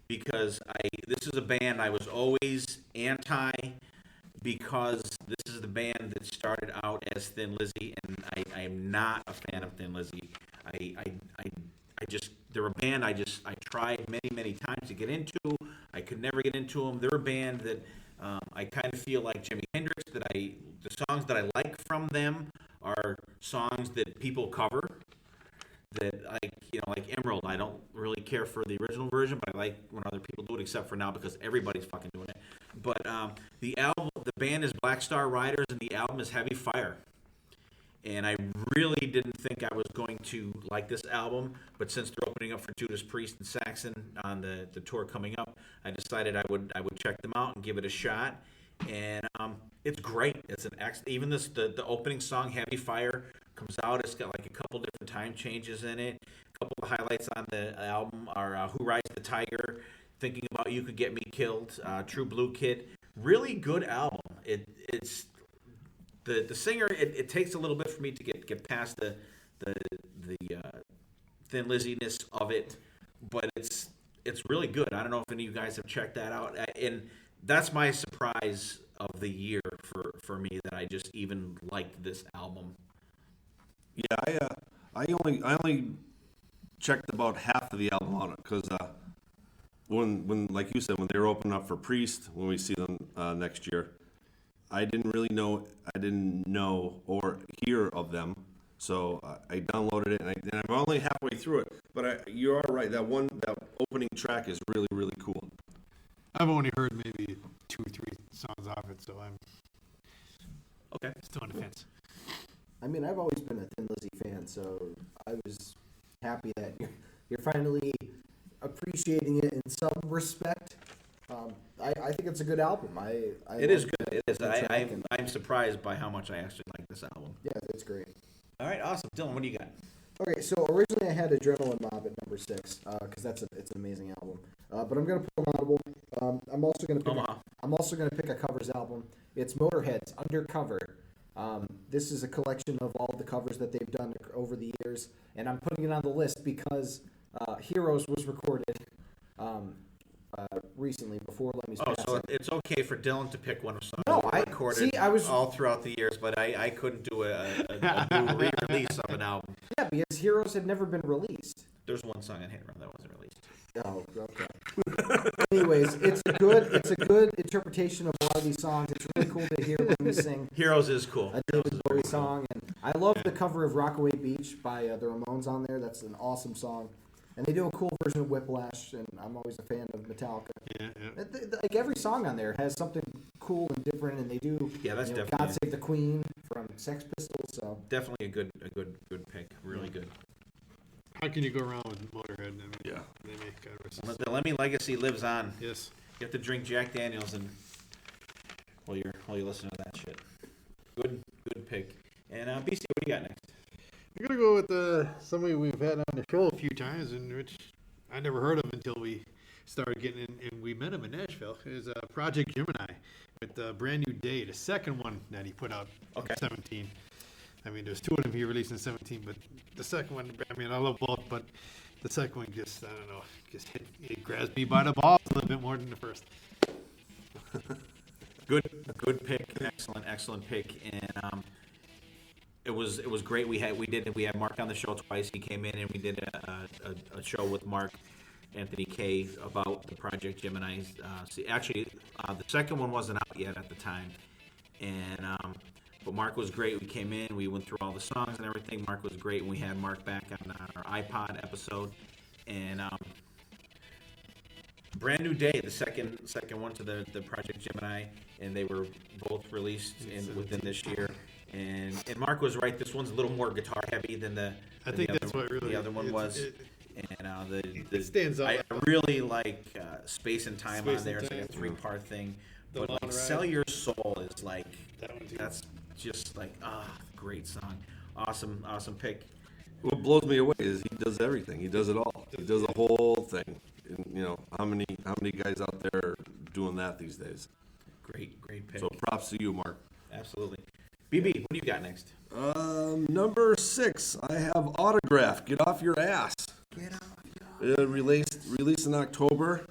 because this is a band I was always anti, because this is the band that started out as Thin Lizzy, and I am not a fan of Thin Lizzy. They're a band I tried many times to get into. I could never get into them. They're a band that I kind of feel like Jimi Hendrix. The songs that I like from them are songs that people cover. That like Emerald. I don't really care for the original version, but I like when other people do it. Except for now, because everybody's fucking doing it. But the band is Black Star Riders, and the album is Heavy Fire. And I really didn't think I was going to like this album, but since they're opening up for Judas Priest and Saxon on the tour coming up, I decided I would check them out and give it a shot. And it's great. It's an even the opening song, Heavy Fire, comes out. It's got like a couple different time changes in it. A couple of highlights on the album are Who Rides the Tiger, Thinking About You Could Get Me Killed, True Blue Kid. Really good album. It's the singer. It takes a little bit for me to get past the Thin Lizziness of it, but it's really good. I don't know if any of you guys have checked that out, and that's my surprise of the year for me, that I just even liked this album. yeah, I only checked about half of the album on it because when like you said, when they were opening up for Priest, when we see them next year, I didn't know or hear of them. So I downloaded it, and I'm only halfway through it. But you are right. That opening track is really, really cool. I've only heard maybe 2 or 3 songs off it, so I'm Okay. still on the fence. I mean, I've always been a Thin Lizzy fan, so I was happy that you're finally appreciating it in some respect. I think it's a good album. It is good. It is. the track and- I'm surprised by how much I actually like this album. Yeah, it's great. All right, awesome. Dylan, what do you got? Okay, so originally I had Adrenaline Mob at number 6 because it's an amazing album. But I'm gonna put an audible. I'm also gonna pick. Omaha. I'm also gonna pick a covers album. It's Motorhead's Undercover. This is a collection of all the covers that they've done over the years, and I'm putting it on the list because Heroes was recorded recently before Lemmy's Oh, passing. so it's okay for Dylan to pick one of songs No, that I- were recorded see, I was- all throughout the years, but I couldn't do a new re-release of an album. Yeah, because Heroes had never been released. There's one song on Hit Run that wasn't released. Oh, okay. Anyways, it's a good interpretation of a lot of these songs. It's really cool to hear Lemmy sing Heroes is cool. a Heroes David is Bowie very cool. song, and I love the cover of Rockaway Beach by the Ramones on there. That's an awesome song, and they do a cool version of Whiplash, and I'm always a fan of Metallica. Yeah. Like every song on there has something cool and different, and they do. Yeah, that's God definitely Save the Queen from Sex Pistols. So definitely a good pick. Really good. How can you go wrong with Motorhead? I mean, Yeah. they make covers. The Lemmy legacy lives on. Yes. You have to drink Jack Daniels and while you listen to that shit. Good pick. And BC, what do you got next? I'm gonna go with somebody we've had on the show a few times, and which I never heard of until we started getting in, and we met him in Nashville. Is Project Gemini with Brand New Day, the second one that he put out Okay. in 17. I mean, there's 2 of them he released in 17, but the second one, I mean, I love both, but the second one just, I don't know, it grabs me by the balls a little bit more than the first. Good pick. Excellent pick. And it was great. We had Mark on the show twice. He came in and we did a show with Mark Anthony K about the Project Gemini's. The second one wasn't out yet at the time, and but Mark was great. We came in, we went through all the songs and everything. Mark was great, and we had Mark back on our iPod episode. And Brand New Day, the second one to the Project Gemini, and they were both released within this year. And Mark was right. This one's a little more guitar heavy than the other one was. It stands out. I really like Space and Time Space on there. and It's like a Time. 3-part thing. The But Long like Ride. Sell Your Soul is like That one too. that's just like great song. Awesome pick. What blows me away is he does everything. He does it all. He does the whole thing. And, you know, how many guys out there are doing that these days? Great pick. So props to you, Mark. Absolutely. BB, what do you got next? Number 6, I have Autograph. Get Off Your Ass. Released in October.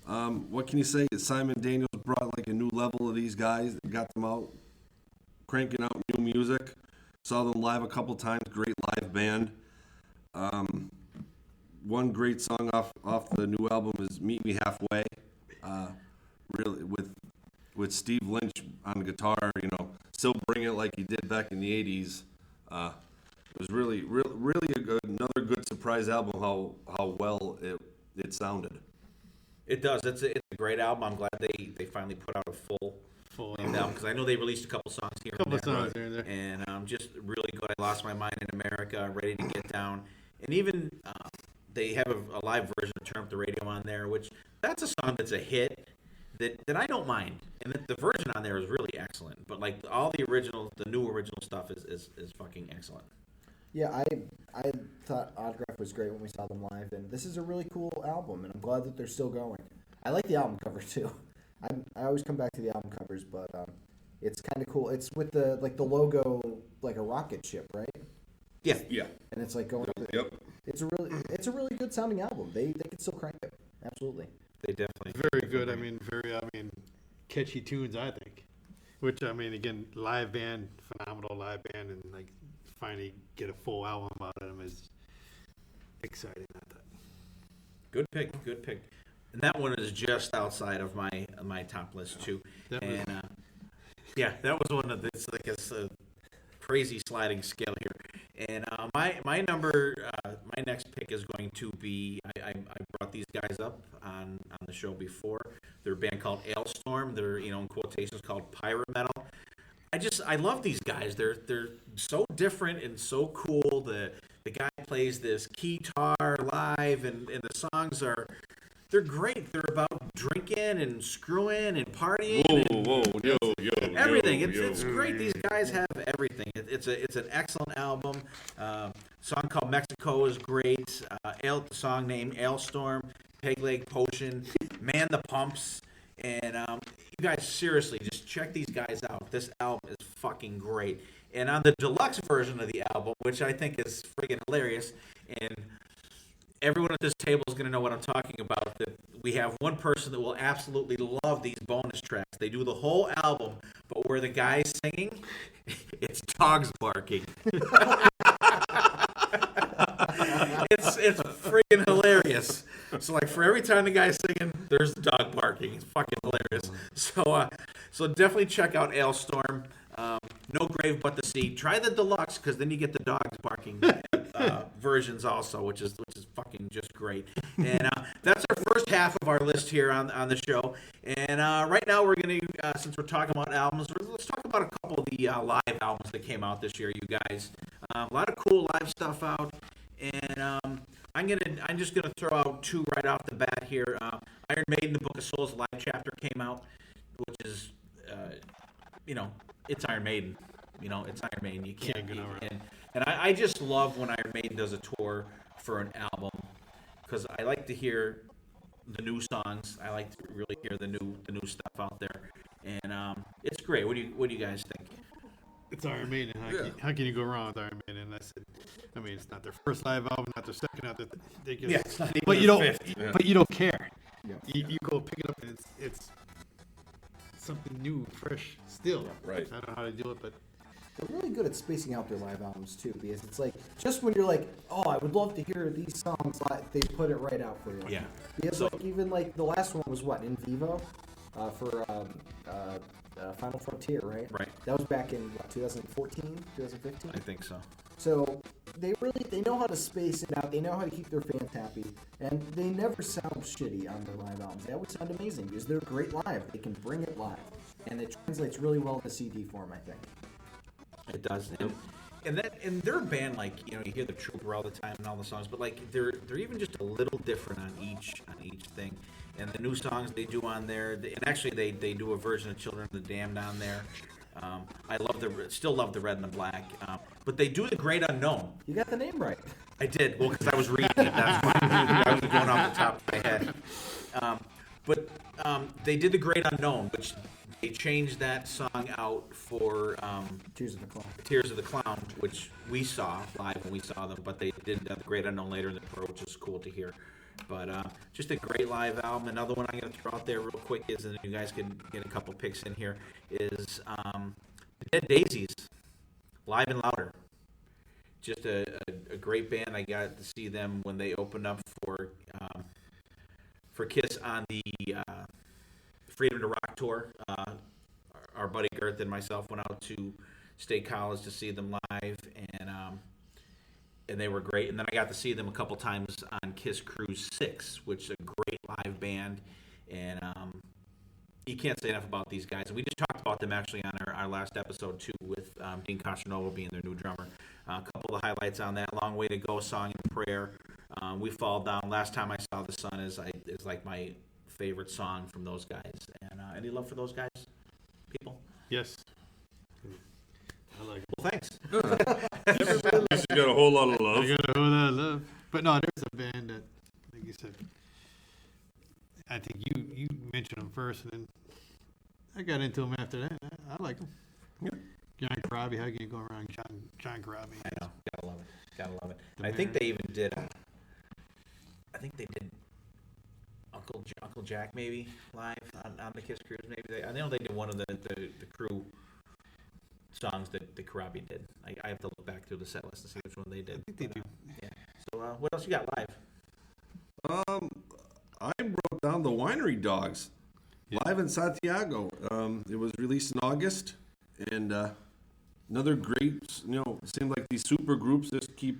What can you say? Simon Daniels brought like a new level of these guys. Got them out, cranking out new music. Saw them live a couple times. Great live band. One great song off the new album is "Meet Me Halfway." Really with Steve Lynch on guitar. You know, still bring it like he did back in the '80s. It was really another good surprise album. How well it sounded. It does. It's a great album. I'm glad they finally put out a full length album because I know they released a couple songs here and there. songs here and there. And just really good. I Lost My Mind in America, Ready to Get Down, and even they have a live version of Turn Up the Radio on there, which that's a song that's a hit that I don't mind, and the version on there is really excellent. But like all the new original stuff is fucking excellent. yeah, I thought Autograph was great when we saw them live, and this is a really cool album, and I'm glad that they're still going. I like the album cover too. I always come back to the album covers, but it's kind of cool. It's with the logo like a rocket ship, right? Yeah. And it's like going. Yep. It's a really good sounding album. They can still crank it. Absolutely. They definitely Very good. I mean, catchy tunes, I think. Which, I mean, again, live band, phenomenal live band, and like finally get a full album out of them is exciting. I thought. Good pick. And that one is just outside of my top list too. Definitely. And that was one of it's like a crazy sliding scale here. And my number, my next pick is going to be. I brought these guys up on the show before. They're a band called Ailstorm. They're in quotations called pirate metal. I love these guys. They're so different and so cool. The guy plays this guitar live, and the songs they're great. They're about drinking and screwing and partying. Everything. It's great. These guys have everything. It's an excellent album. Song called Mexico is great. The song named Ailstorm, Peg Leg Potion, Man the Pumps, and you guys seriously just check these guys out. This album is fucking great. And on the deluxe version of the album, which I think is friggin' hilarious, and everyone at this table is going to know what I'm talking about, that we have one person that will absolutely love these bonus tracks. They do the whole album, but where the guy's singing, it's dogs barking. It's friggin' hilarious. So like for every time the guy's singing, there's the dog barking. It's fucking hilarious. So definitely check out Ailstorm. No Grave But the Sea. Try the deluxe because then you get the dogs barking versions also, which is fucking just great. And that's our first half of our list here on the show. And right now we're going to, since we're talking about albums, let's talk about a couple of the live albums that came out this year, you guys. A lot of cool live stuff out. And I'm just gonna throw out two right off the bat here. Iron Maiden, the Book of Souls live chapter came out, which is, it's Iron Maiden. It's Iron Maiden. You can't go wrong. And I just love when Iron Maiden does a tour for an album because I like to hear the new songs. I like to really hear the new stuff out there, and it's great. What do you guys think? It's Iron Maiden. How can you go wrong with Iron Maiden? It's not their first live album, not their second, not their it's not even but you their don't. fifth. But you don't care. Yeah. You go pick it up and it's something new, fresh, still. Yeah, right. I don't know how to do it, but They're really good at spacing out their live albums too, because it's like just when you're like, oh, I would love to hear these songs live, they put it right out for you. Yeah. Because even the last one was what, In Vivo, for Final Frontier, right? Right. That was back in 2014, 2015. I think so. So they know how to space it out. They know how to keep their fans happy, and they never sound shitty on their live albums. They always sound amazing because they're great live. They can bring it live, and it translates really well to CD form, I think. It does, and they're a band like you hear the Trooper all the time and all the songs, but like they're even just a little different on each thing. And the new songs they do on there, and actually they do a version of Children of the Damned on there. I still love the Red and the Black, but they do the Great Unknown. You got the name right. I did, well, because I was reading it. That's why I was going off the top of my head. But they did the Great Unknown, which they changed that song out for Tears of the Clown. Tears of the Clown, which we saw live when we saw them, but they did the Great Unknown later in the tour, which is cool to hear. But just a great live album. Another one I'm going to throw out there real quick is, and you guys can get a couple picks in here, is the Dead Daisies, Live and Louder. Just a great band. I got to see them when they opened up for Kiss on the Freedom to Rock tour. Our buddy Girth and myself went out to State College to see them live, and they were great. And then I got to see them a couple times on Kiss Cruise 6, which is a great live band. And you can't say enough about these guys. And we just talked about them actually on our last episode, too, with Dean Castronova being their new drummer. A couple of the highlights on that: Long Way to Go, Song and Prayer. We Fall Down. Last Time I Saw the Sun is like my favorite song from those guys. And any love for those guys, people? yes. I like it. Well, thanks. At least you got a whole lot of love. I got a whole lot of love. But no, there's a band that, like you said, I think you mentioned them first, and then I got into them after that. I like them. Yeah. John Corabi, how can you go wrong? John Corabi. I know. Gotta love it. I think they even did. Uncle Jack maybe live on the Kiss Cruise. Maybe I know they did one of the crew songs that the Corabi did. I have to look back through the set list to see which one they did. I think they do. Yeah. So what else you got live? I wrote down the Winery Dogs, live in Santiago. It was released in August, and another great, it seemed like these super groups just keep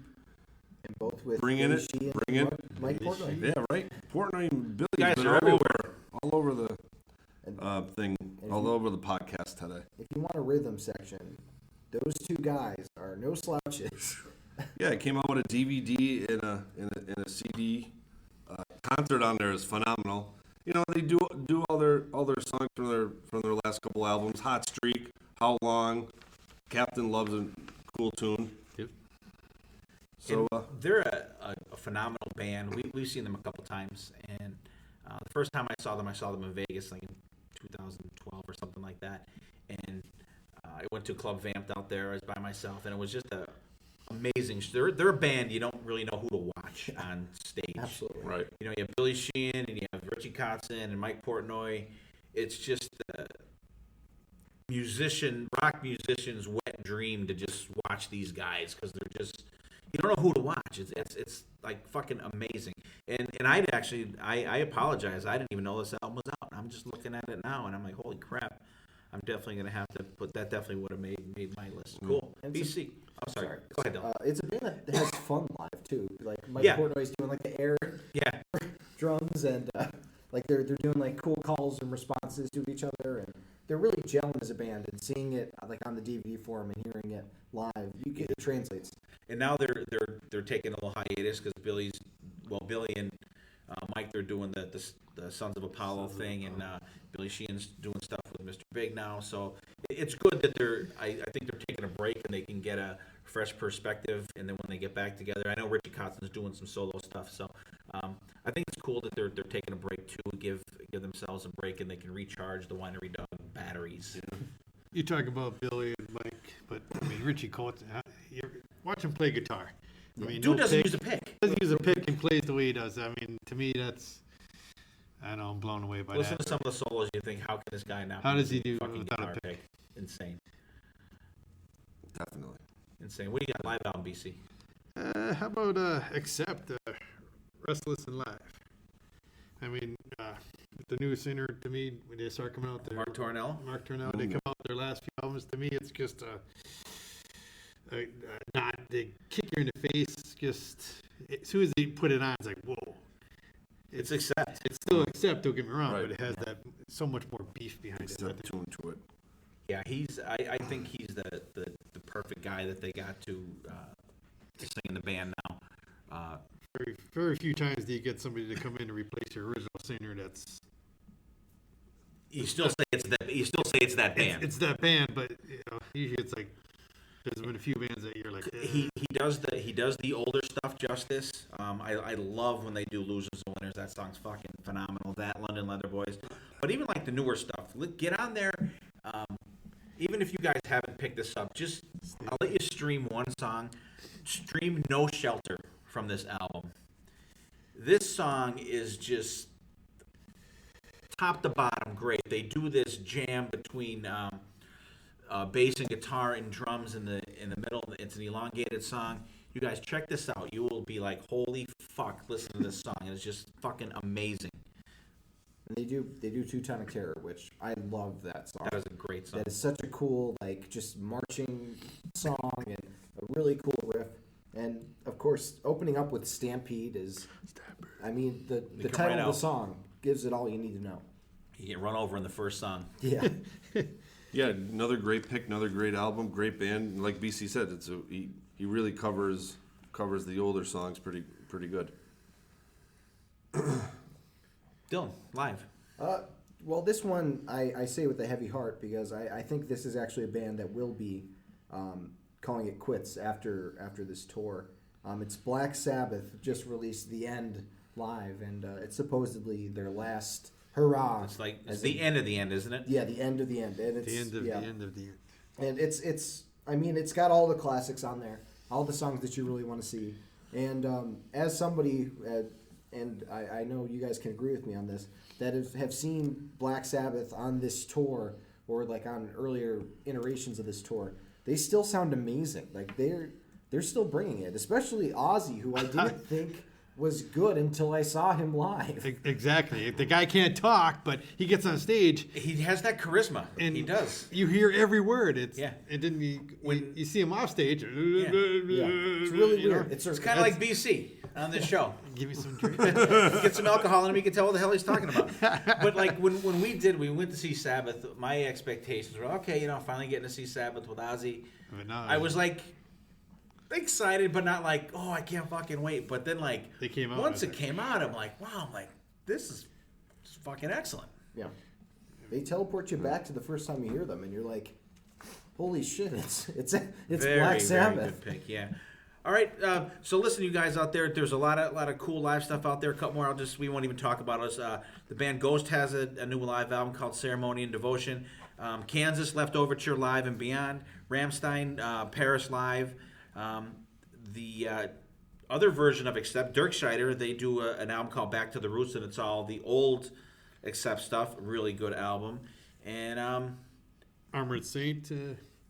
And both with bringing Billy it, Sheehan and bringing it. Mike Portnoy. Yeah, right. Portnoy and Billy Guys been are all everywhere. over the thing, if all you- over the podcast today. If you want a rhythm section, those two guys are no slouches. Yeah, it came out with a DVD and a CD. Concert on there is phenomenal. They do all their songs from their last couple albums. Hot Streak, How Long, Captain Loves a Cool Tune. Yep. So They're a phenomenal band. We've seen them a couple times, and the first time I saw them in Vegas, like in 2012 or something like that. And I went to Club Vamped out there. I was by myself, and it was just amazing. They're a band you don't really know who to watch on stage. Absolutely. right. You have Billy Sheehan and you have Richie Kotzen and Mike Portnoy. It's just rock musicians' wet dream to just watch these guys because they're just, you don't know who to watch. It's like fucking amazing. And I apologize. I didn't even know this album was out. I'm just looking at it now and I'm like, holy crap. I'm definitely gonna have to put that. Definitely would have made my list. Cool. And BC. I'm sorry. Go ahead, Dylan. It's a band that has fun live too. Like Mike Yeah. Portnoy's doing like the air Yeah. drums and like they're doing like cool calls and responses to each other, and they're really gelling as a band. And seeing it like on the DVD form and hearing it live, it translates. And now they're taking a little hiatus because Billy and Mike, they're doing the Sons of Apollo thing, and Billy Sheehan's doing stuff with Mr. Big now. So it's good that I think they're taking a break and they can get a fresh perspective. And then when they get back together, I know Richie Kotzen's doing some solo stuff. So I think it's cool that they're taking a break too, give themselves a break, and they can recharge the Winery Dog batteries. You talk about Billy and Mike, but I mean Richie Coates. Watch him play guitar. I mean, Dude no doesn't pick. use a pick. Doesn't use a pick and plays the way he does. I mean, to me, I know I'm blown away by Listen that. to some of the solos. You think, how can this guy not? How be does he using do fucking without a guitar pick? Insane. Definitely. Insane. What do you got live album, BC? How about Accept, Restless and Live? I mean, the new singer to me, when they start coming out there, Mark Tornell. they come out their last few albums. To me, it's just not they kick you in the face. Just as soon as they put it on, it's like whoa. It's Accept. It's still Accept. Don't get me wrong, Right. but it has that so much more beef behind it. Step tune to it. Yeah, I think he's the perfect guy that they got to sing in the band now. Very, very few times do you get somebody to come in and replace your original singer. That's You still say it's that band. it's that band, but usually it's like there's been a few bands that you're like He does the older stuff justice. I love when they do Losers and Winners. That song's fucking phenomenal. That London Leather Boys, but even like the newer stuff, get on there. Even if you guys haven't picked this up, I'll let you stream one song. Stream No Shelter from this album. This song is just top to bottom great. They do this jam between bass and guitar and drums in the middle. It's an elongated song. You guys check this out. You will be like, holy fuck, listen to this song. And it's just fucking amazing. And they do Teutonic Terror, which I love that song. That is a great song. That is such a cool, like, just marching song and a really cool riff. And of course, opening up with Stampede is, I mean, the come title right of out. the song gives it all you need to know. You get run over in the first song. Yeah. Yeah, another great pick, another great album, great band. Like BC said, he really covers the older songs pretty good. Dylan, live. Well, this one I say with a heavy heart because I think this is actually a band that will be calling it quits after this tour. It's Black Sabbath just released The End live, and it's supposedly their last hurrah. It's the end of the end, isn't it? Yeah, the end of the end, and it's the end of yeah. the end of the end. And it's I mean it's got all the classics on there, all the songs that you really want to see. And as somebody, and I know you guys can agree with me on this, that have seen Black Sabbath on this tour or like on earlier iterations of this tour, they still sound amazing. Like they're still bringing it, especially Ozzy, who I didn't think was good until I saw him live. Exactly. The guy can't talk, but he gets on stage. He has that charisma. And he does. You hear every word. And then you see him off stage. Yeah. It's really weird. It's kind of like BC on this show. Give me some drink. Get some alcohol in him, you can tell what the hell he's talking about. But like when we went to see Sabbath, my expectations were, okay, finally getting to see Sabbath with Ozzy. I was like excited, but not like, oh, I can't fucking wait. But then like they came out, once it came out, I'm like, wow, this is fucking excellent. Yeah. They teleport you back to the first time you hear them, and you're like, holy shit, it's Very, Black Sabbath. Very good pick, yeah. All right, so listen, you guys out there. There's a lot of cool live stuff out there. A couple more. We won't even talk about us. The band Ghost has a new live album called Ceremony and Devotion. Kansas Left Overture Live and Beyond. Rammstein Paris Live. The other version of Accept, Dirk Scheider, they do an album called Back to the Roots, and it's all the old Accept stuff. Really good album. And Armored Saint.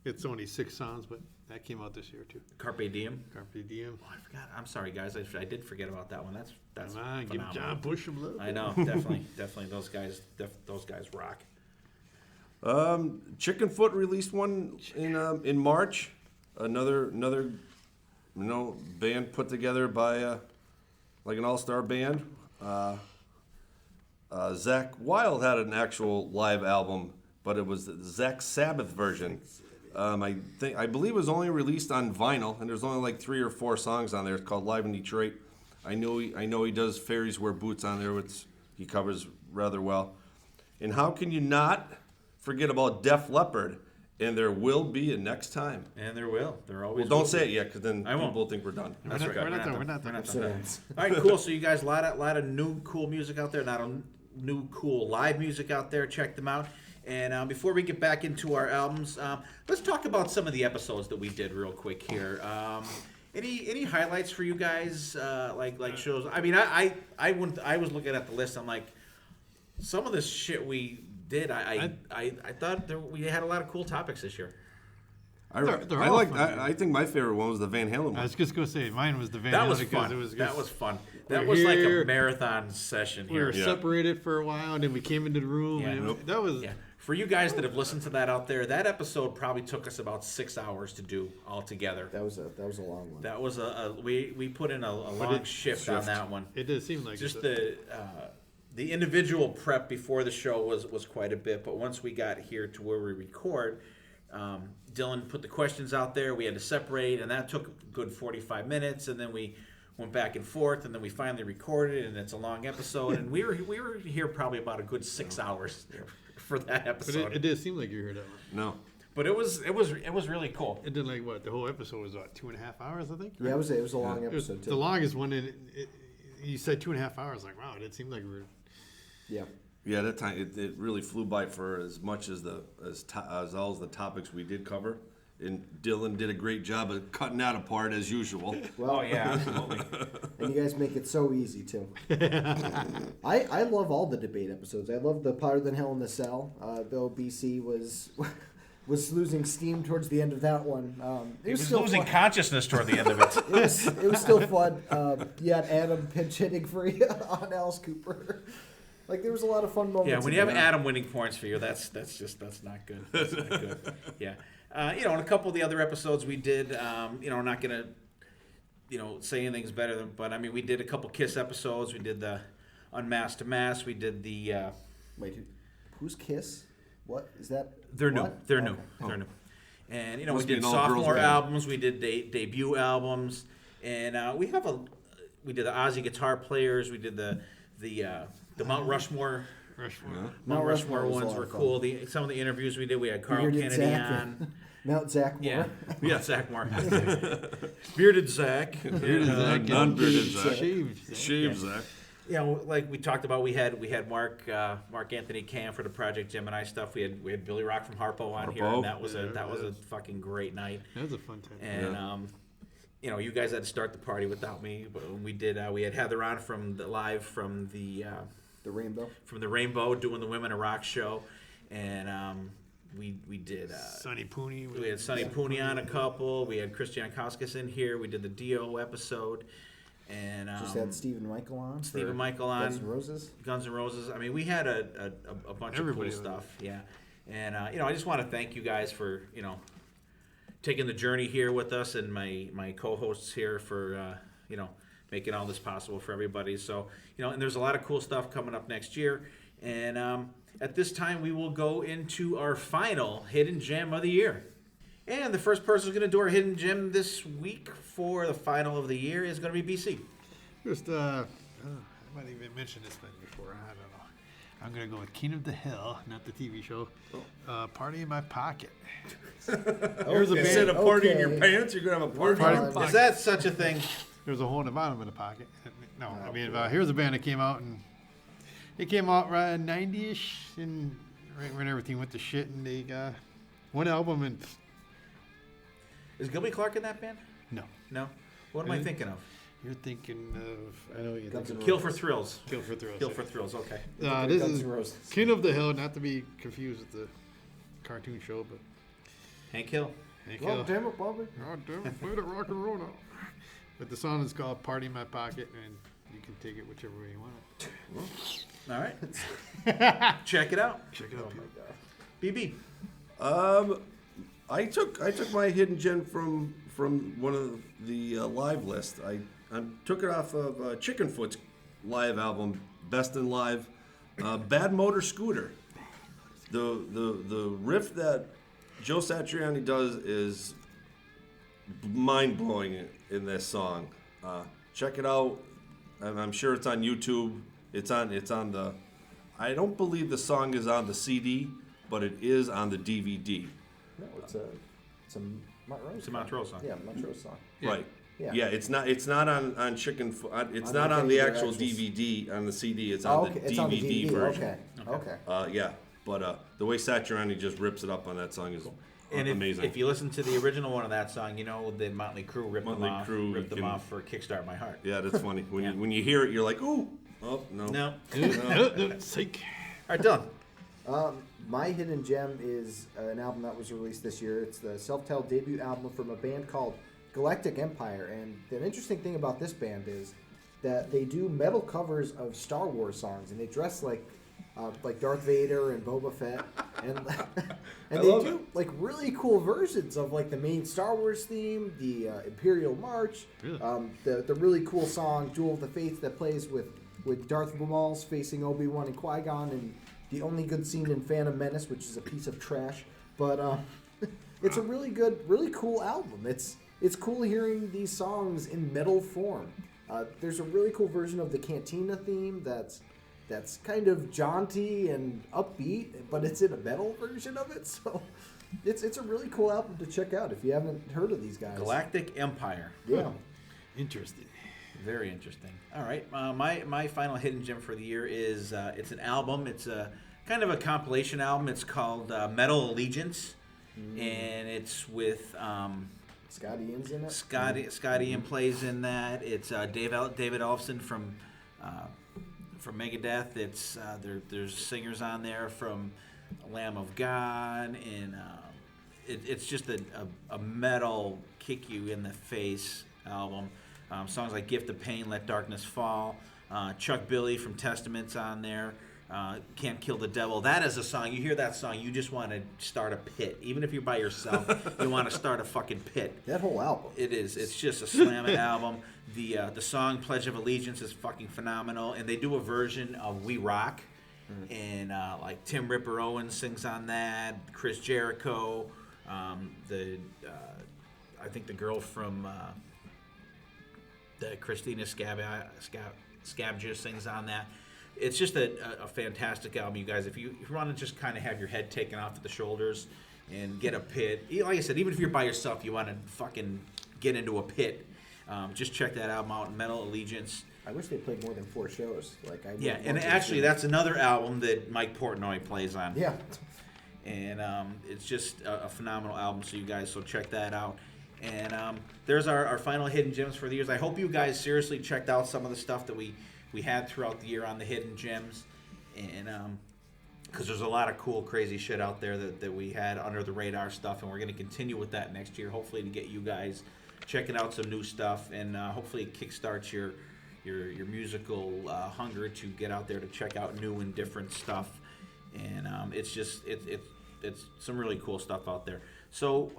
It's only 6 songs, but that came out this year too. Carpe Diem. Carpe Diem. Oh, I forgot. I'm sorry, guys. I did forget about that one. That's Come on, give phenomenal. John Bush a little. I know, definitely. Those guys rock. Chickenfoot released one in March. Another band put together by like an all-star band. Zach Wild had an actual live album, but it was Zach Sabbath version. I believe it was only released on vinyl, and there's only like 3 or 4 songs on there. It's called Live in Detroit. I know he does Fairies Wear Boots on there, which he covers rather well. And how can you not forget about Def Leppard? And there will be a next time. And there will. There always. Well, don't will say be. it yet, because then people think we're done. That's right. We're not done. All right, cool. So you guys, a lot of new cool music out there. Not a new cool live music out there. Check them out. And before we get back into our albums, let's talk about some of the episodes that we did real quick here. Any highlights for you guys? Like shows. I mean, I was looking at the list. I'm like, some of this shit we did. I thought we had a lot of cool topics this year. They're all fun. I think my favorite one was the Van Halen one. I was just gonna say mine was the Van Halen. That was because fun. It was that was fun. We're That was like here. a marathon session We here. were separated for a while, and then we came into the room. Yeah. And that was. Yeah. For you guys that have listened to that out there, that episode probably took us about 6 hours to do all together. That was a long one. That was we put in a long shift on that one. It did seem like Just it. the individual prep before the show was quite a bit, but once we got here to where we record, Dylan put the questions out there. We had to separate, and that took a good 45 minutes, and then we went back and forth, and then we finally recorded, and it's a long episode, and we were here probably about a good 6 hours for that But episode. it did seem like you heard that one. No. But it was really cool. It did like what? The whole episode was what, 2.5 hours, I think. Yeah, it was a long It was episode the too. longest one. And you said 2.5 hours. Like, wow, it seemed like we were. Yeah. Yeah, that time it really flew by for as much as as all the topics we did cover. And Dylan did a great job of cutting that apart as usual. Well, yeah, absolutely. And you guys make it so easy too. I love all the debate episodes. I love the Potter Than Hell in the Cell. Though BC was losing steam towards the end of that one. It was still losing fun. consciousness toward the end of it. It was still fun. You had Adam pinch hitting for you on Alice Cooper. Like there was a lot of fun moments. Yeah, when you in have there. Adam winning points for you, that's not good. That's not good. Yeah, and a couple of the other episodes we did, not gonna, say anything's better than, but I mean, we did a couple Kiss episodes. We did the Unmasked to Mass. We did the. Wait, who's Kiss? What is that? They're new. What? They're new. Okay. They're new. And we Must be did an all-girls sophomore band. albums. We did debut albums, and we did the Ozzy Guitar Players. We did the Mount Rushmore. Mount Rushmore was a ones lot were of fun. cool. Some of the interviews we did, we had Carl Bearded Kennedy Zach. on. Mount Zach Moore. Yeah, Zach Moore. Bearded Zach. Non-bearded Zach. Shaved. Shaved Zach. Like we talked about, we had Mark Anthony Cam for the Project Gemini stuff. We had Billy Rock from Harpo on here, and that was a fucking great night. That was a fun time. And you guys had to start the party without me, but when we did, we had Heather on from the Rainbow. from the Rainbow doing the Women of Rock show, and we did Sonny Pooney. we had Sonny Pooney on a couple. We had Christian Kauskas in here. We did the Dio episode, And Just had Stephen Michael on. Stephen for Michael on Guns N' Roses. Guns N' Roses. I mean, we had a bunch Everybody of cool was. stuff. Yeah. And, I just want to thank you guys for, taking the journey here with us, and my co-hosts here for, making all this possible for everybody. So, and there's a lot of cool stuff coming up next year. And at this time, we will go into our final Hidden Gem of the year. And the first person who's going to do our Hidden Gem this week for the final of the year is going to be BC. Just, I might even mention this thing before. I don't know. I'm going to go with King of the Hill, not the TV show. Party in My Pocket. Here's a Instead band. of party in your Okay. pants, you're gonna have a party. Party- in your Is pocket. that such a thing? There's a hole in the bottom of the pocket. No, I mean, here's a band that came out, and it came out around 90-ish, and right when everything went to shit, and they got one album, and Is Gilby Clark in that band? no. No. What am I thinking of? You're thinking of, I know what you're Guns thinking N' of. Kill for Thrills. Kill for Thrills. Kill for Thrills. Okay. This Guns is N' Roses. King of the Hill, not to be confused with the cartoon show, but Hank Hill. Hank Oh, Hill. damn it, Bobby. Oh, damn it, play the rock and roll now. But the song is called Party in My Pocket, and you can take it whichever way you want it. All right. Check it out. Check it out, Oh people. BB. I took my hidden gem from one of the live list. I took it off of Chickenfoot's live album, Best in Live, Bad Motor Scooter. The riff that Joe Satriani does is mind blowing in this song. Check it out, and I'm sure it's on YouTube. It's on the. I don't believe the song is on the CD, but it is on the DVD. No, it's a Montrose. It's a Montrose song. Yeah, Montrose song. Right. Yeah. Yeah, it's not on Chicken. It's On not like on the any of actual their actuals. DVD on the CD. It's Oh, on okay. the It's DVD, on the DVD. version. Okay. Yeah, but the way Satriani just rips it up on that song is And amazing. if you listen to the original one of that song, the Motley Crue ripped Motley them off. Crue, ripped you them can- off for "Kickstart My Heart." Yeah, that's funny. When Yeah. you hear it, you're like, ooh, oh no. No. Psych. All right, Dylan. My hidden gem is an album that was released this year. It's the self-titled debut album from a band called Galactic Empire. And the interesting thing about this band is that they do metal covers of Star Wars songs, and they dress like Darth Vader and Boba Fett, and and I they love do like really cool versions of like the main Star Wars theme, the Imperial March, Really? the really cool song Duel of the Fates that plays with Darth Maul facing Obi-Wan and Qui-Gon, and the only good scene in Phantom Menace, which is a piece of trash, but it's a really good, really cool album. It's cool hearing these songs in metal form. There's a really cool version of the Cantina theme that's kind of jaunty and upbeat, but it's in a metal version of it. So it's a really cool album to check out if you haven't heard of these guys. Galactic Empire. Yeah. Interesting. Very interesting. All right, my final hidden gem for the year is it's an album. It's a kind of a compilation album. It's called Metal Allegiance, and it's with Scott Ian's in it. Scott Ian plays in that. It's David Ellefson from Megadeth. It's there's singers on there from Lamb of God, and it's just a metal kick you in the face album. Songs like Gift of Pain, Let Darkness Fall. Chuck Billy from Testament's on there. Can't Kill the Devil. That is a song. You hear that song, you just want to start a pit. Even if you're by yourself, you want to start a fucking pit. That whole album. It is. It's just a slamming album. The song Pledge of Allegiance is fucking phenomenal. And they do a version of We Rock. And like Tim Ripper Owens sings on that. Chris Jericho. I think the girl from the Christina Scabja sings on that. It's just a fantastic album, you guys. If you want to just kind of have your head taken off at the shoulders and get a pit, like I said, even if you're by yourself, you want to fucking get into a pit. Just check that album out, Metal Allegiance. I wish they played more than 4 shows. Yeah, and actually, that's another album that Mike Portnoy plays on. Yeah. And it's just a phenomenal album, so you guys, so check that out. And there's our final hidden gems for the years. I hope you guys seriously checked out some of the stuff that we had throughout the year on the hidden gems, and because there's a lot of cool, crazy shit out there that we had under the radar stuff, and we're going to continue with that next year, hopefully to get you guys checking out some new stuff, and hopefully it kickstarts your musical hunger to get out there to check out new and different stuff. And it's some really cool stuff out there. So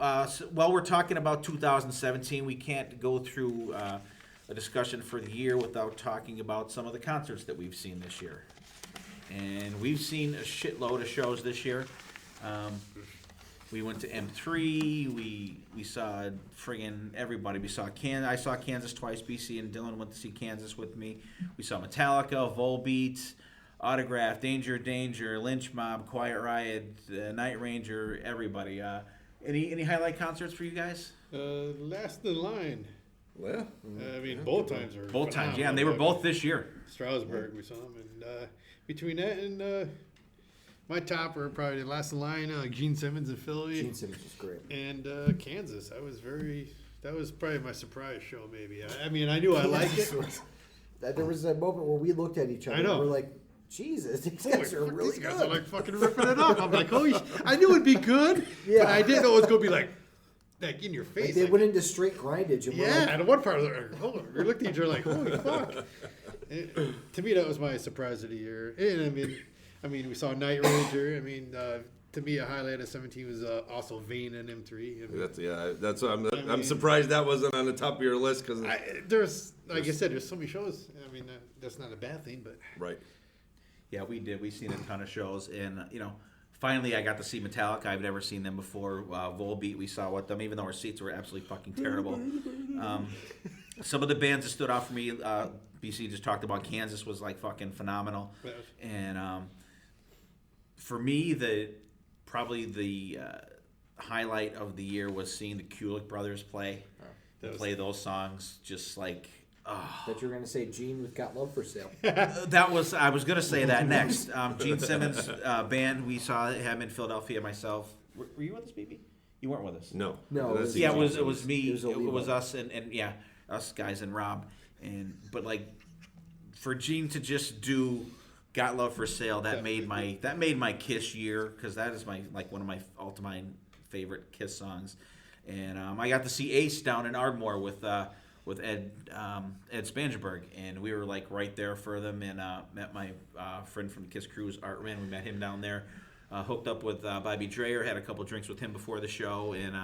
while we're talking about 2017, we can't go through a discussion for the year without talking about some of the concerts that we've seen this year. And we've seen a shitload of shows this year. We went to M3. We saw friggin' everybody. I saw Kansas twice. BC and Dylan went to see Kansas with me. We saw Metallica, Volbeat, Autograph, Danger, Lynch Mob, Quiet Riot, Night Ranger, everybody. Any highlight concerts for you guys? Last in line. Well, I mean, both times are Both times, phenomenal. yeah, and they were both this year. Strasbourg, we saw them, and between that and my top are probably Last in Line, Gene Simmons in Philly, Gene Simmons was great. and Kansas. That was probably my surprise show, maybe. I mean, I knew I liked it. There was a moment where we looked at each other I know. and we're like, Jesus, these Holy guys are fuck, really these guys good. are like fucking ripping it up. I'm like, holy! I knew it'd be good, Yeah. but I didn't know it was gonna be like in your face. Like, they like, went into straight grindage. And we're yeah, like, and one part of the we looked at each other like, holy fuck. To me, that was my surprise of the year. And I mean, we saw Night Ranger. I mean, to me, a highlight of 17 was also Vane and M3. I mean, that's what I'm mean- surprised that wasn't on the top of your list because there's, like I said, there's so many shows. I mean, that's not a bad thing, but right. Yeah, we did. We've seen a ton of shows, and finally I got to see Metallica. I've never seen them before. Volbeat, we saw with them, even though our seats were absolutely fucking terrible. Some of the bands that stood out for me, BC just talked about. Kansas was like fucking phenomenal, and for me, probably the highlight of the year was seeing the Kulick brothers play those songs, just like. that you're going to say Gene with Got Love for Sale. I was going to say that next. Gene Simmons band, we saw him in Philadelphia. Myself, were you with us, BB? You weren't with us. No. No, Yeah, it was me. It was It was Oliva. us and yeah, us guys and Rob. But like for Gene to just do "Got Love for Sale," that made my Kiss year, because that is one of my all-time favorite Kiss songs. And I got to see Ace down in Ardmore with Ed Spangenberg, and we were like right there for them, and met my friend from the Kiss Cruise, Artman. We met him down there, hooked up with Bobby Dreyer, had a couple drinks with him before the show, and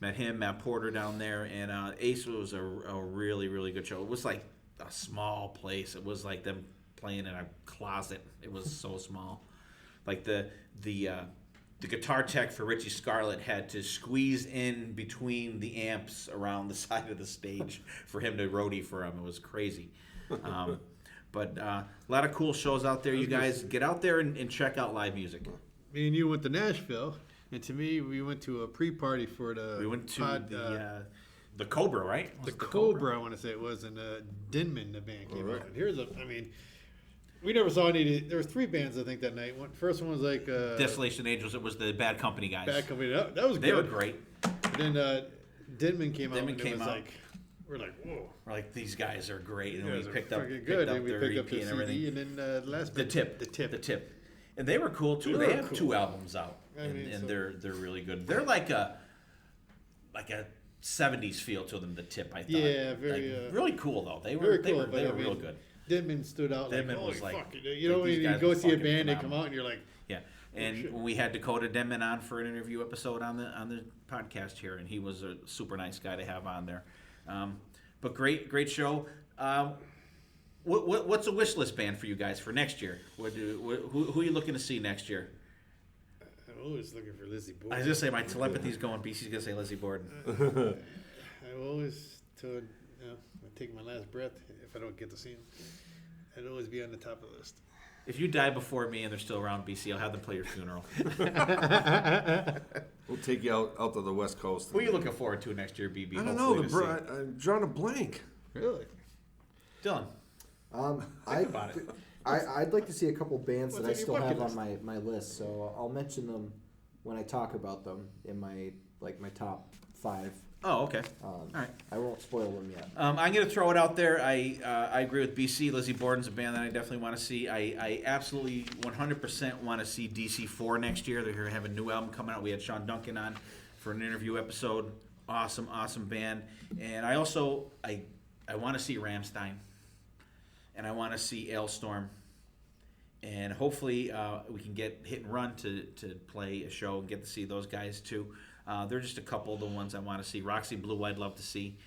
met him, Matt Porter down there, and Ace was a really, really good show. It was like a small place. It was like them playing in a closet. It was so small. Like the guitar tech for Richie Scarlett had to squeeze in between the amps around the side of the stage for him to roadie for him. It was crazy. But a lot of cool shows out there. You guys get out there and check out live music. me and you went to Nashville, and to me, we went to a pre-party for the. We went to the Cobra, right? Was The it Cobra, I want to say it was, and Denman, the band came out. And we never saw any. There was 3 bands I think that night. First one was like Desolation Angels. It was the Bad Company guys. Bad Company. That was They good. were great. And then Denman came out. Denman and came it was out. like, we're like, whoa. We're like, these guys are great. And You we guys are picked up fucking good. And we their picked EP up the and everything. CD, and then last The band- tip. And they were cool too. They They were have cool. 2 albums out, I and, mean, and so- they're really good. They're like a 70s feel to them. The Tip, I thought. Yeah, very, really cool though. They were very they cool, were but they I were real mean, good. Denman stood out. Denman like, was holy like- fuck. You know, like, when these you guys go were see a fucking band, they come phenomenal. out, and you're like, Yeah, shit. and we had Dakota Denman on for an interview episode on the podcast here, and he was a super nice guy to have on there. But great show. What's a wish list band for you guys for next year? Who are you looking to see next year? I'm always looking for Lizzie Borden. I was just say my telepathy's going. BC's gonna say Lizzie Borden. I always told, I take my last breath if I don't get to see him. I'd always be on the top of the list. If you die before me and they're still around, BC, I'll have them play your funeral. We'll take you out to the West Coast. What are you looking forward to next year, BB? I don't hopefully know. to see? I'm drawing a blank. Really? Dylan. I'd like to see a couple bands What's that I on your still have bucket on my list, so I'll mention them when I talk about them in my top 5. Oh, okay. All right. I won't spoil them yet. I'm going to throw it out there. I agree with BC. Lizzie Borden's a band that I definitely want to see. I absolutely 100% want to see DC4 next year. They're going to have a new album coming out. We had Sean Duncan on for an interview episode. Awesome band. And I also I want to see Rammstein, and I want to see Ailstorm, and hopefully we can get Hit and Run to play a show and get to see those guys too. They're just a couple of the ones I want to see. Roxy Blue I'd love to see.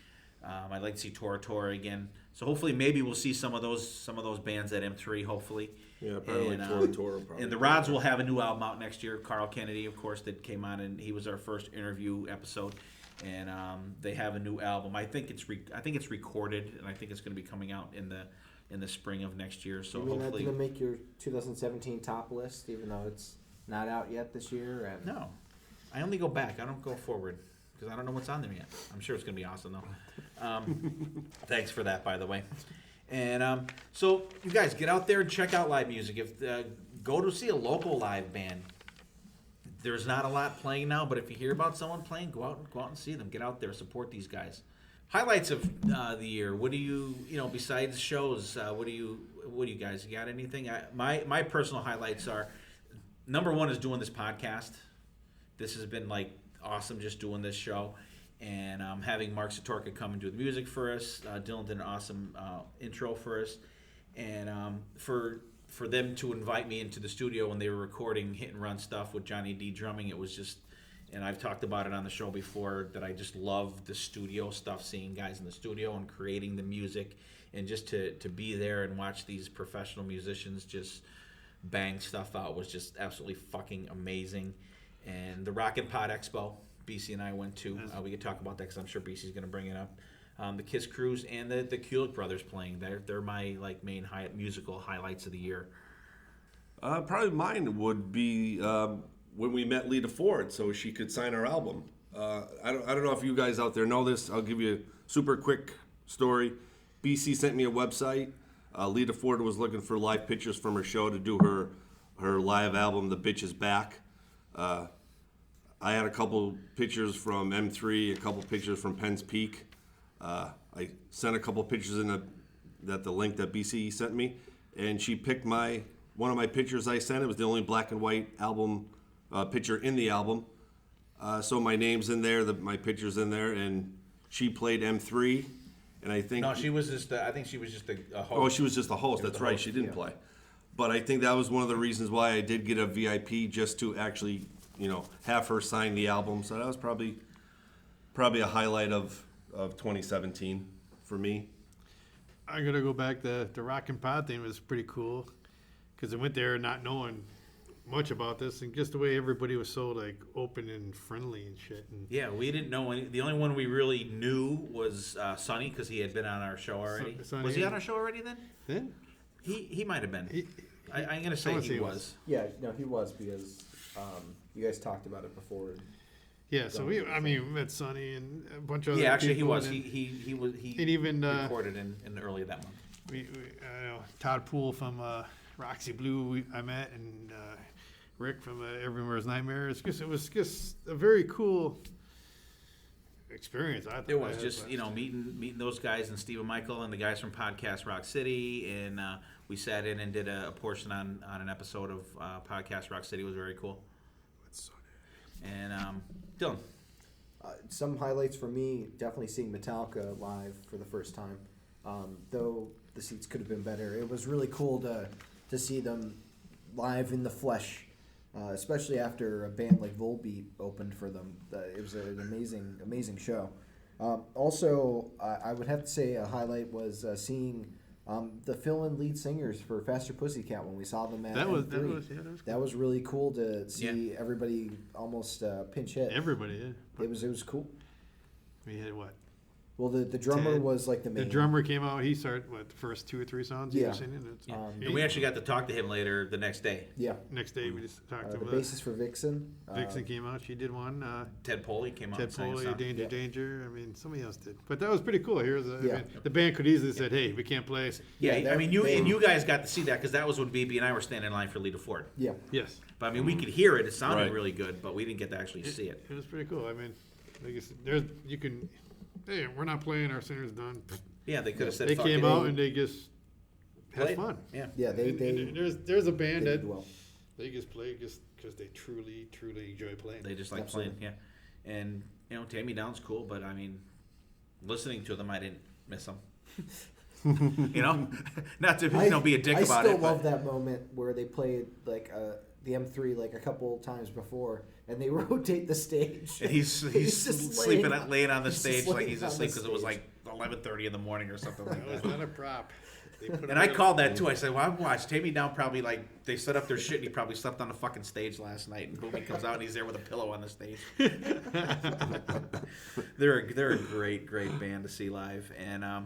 I'd like to see Tora Tora again. So hopefully maybe we'll see some of those bands at M3. Hopefully. Yeah, probably like Tora Tora. Probably. And the Rods will have a new album out next year. Carl Kennedy, of course, that came on, and he was our first interview episode. And they have a new album. I think it's recorded, and I think it's going to be coming out in the spring of next year. So you mean hopefully, that didn't make your 2017 top list, even though it's not out yet this year. And no, I only go back. I don't go forward because I don't know what's on there yet. I'm sure it's going to be awesome though. Thanks for that, by the way. And so you guys get out there and check out live music. If go to see a local live band. There's not a lot playing now, but if you hear about someone playing, go out and see them. Get out there, support these guys. Highlights of the year. What do you besides shows? What do you guys got? Anything? My personal highlights are, number one is doing this podcast. This has been like awesome, just doing this show, and having Mark Satorka come and do the music for us. Dylan did an awesome intro for us, and for them to invite me into the studio when they were recording Hit and Run stuff with Johnny D drumming, it was just, and I've talked about it on the show before, that I just love the studio stuff, seeing guys in the studio and creating the music, and just to be there and watch these professional musicians just bang stuff out was just absolutely fucking amazing. And the Rockin' Pod Expo, BC and I went to, we could talk about that because I'm sure BC's going to bring it up. The Kiss Cruise and the Kulik brothers playing. They're my main musical highlights of the year. Probably mine would be when we met Lita Ford, so she could sign our album. I don't know if you guys out there know this. I'll give you a super quick story. BC sent me a website. Lita Ford was looking for live pictures from her show to do her live album, The Bitch Is Back. I had a couple pictures from M3, a couple pictures from Penn's Peak. I sent a couple pictures in the link that BC sent me, and she picked one of my pictures I sent. It was the only black and white album picture in the album. So my name's in there, my picture's in there, and she played M3, and I think... No, she was just, I think she was just a host. Oh, she was just a host, that's right, host, she didn't play. But I think that was one of the reasons why I did get a VIP, just to actually, have her sign the album. So that was probably a highlight of 2017 for me. I'm gonna go back. The Rockin' Pod thing was pretty cool because I went there not knowing much about this, and just the way everybody was so open and friendly and shit. And yeah, we didn't know the only one we really knew was Sonny, because he had been on our show already. Sonny, was he on our show already then? Then He might have been. I'm gonna say he was. yeah, no, he was, because you guys talked about it before. yeah, so we met Sonny and a bunch of other Yeah, actually he people, was. and He was. He and even recorded in early that month. we Todd Poole from Roxy Blue I met, and Rick from Everywhere's Nightmare. It was just a very cool experience. I thought It was just meeting those guys, and Steve and Michael and the guys from Podcast Rock City, and we sat in and did a portion on an episode of Podcast Rock City. It was very cool. And Dylan. Some highlights for me, definitely seeing Metallica live for the first time. Though the seats could have been better, it was really cool to see them live in the flesh, especially after a band like Volbeat opened for them. It was an amazing show. Also, I would have to say a highlight was seeing the fill-in lead singers for Faster Pussycat when we saw them at M3. That was really cool to see everybody almost pinch hit. Everybody, yeah. It was cool. We had what? Well, the drummer Ted. was the main. The drummer came out. He started the first 2 or 3 songs he was singing. And we actually got to talk to him later the next day. Yeah. Next day we just talked to The him. bassist for Vixen. Vixen came out. She did one. Ted Poley came out. Ted and sang a Poley, song. Danger. Somebody else did. But that was pretty cool. The band could easily said, "Hey, we can't play." Yeah, you guys got to see that because that was when BB and I were standing in line for Lita Ford. Yeah. Yes. But we could hear it. It sounded Right. really good, but we didn't get to actually see it. It was pretty cool. Like I said, you can. Hey, we're not playing. Our center's done. Yeah, they could have said They fuck came it. out and they just had Played. fun. Yeah. Yeah, they There's a band did that well. they just play just because they truly enjoy playing. They just like Absolutely. playing, And Tammy Down's cool, but I mean, listening to them, I didn't miss them. Not to be a dick about it. I still love that moment where they played like the M3 like a couple times before, and they rotate the stage. And he's just laying on the stage like he's asleep because it was stage. like 11:30 in the morning or something like That was that. not a prop. They put And him I in a- called that too. I said, well, I've watched Tammy Down probably they set up their shit and he probably slept on the fucking stage last night. And boom, he comes out and he's there with a pillow on the stage. They're a great band to see live. And all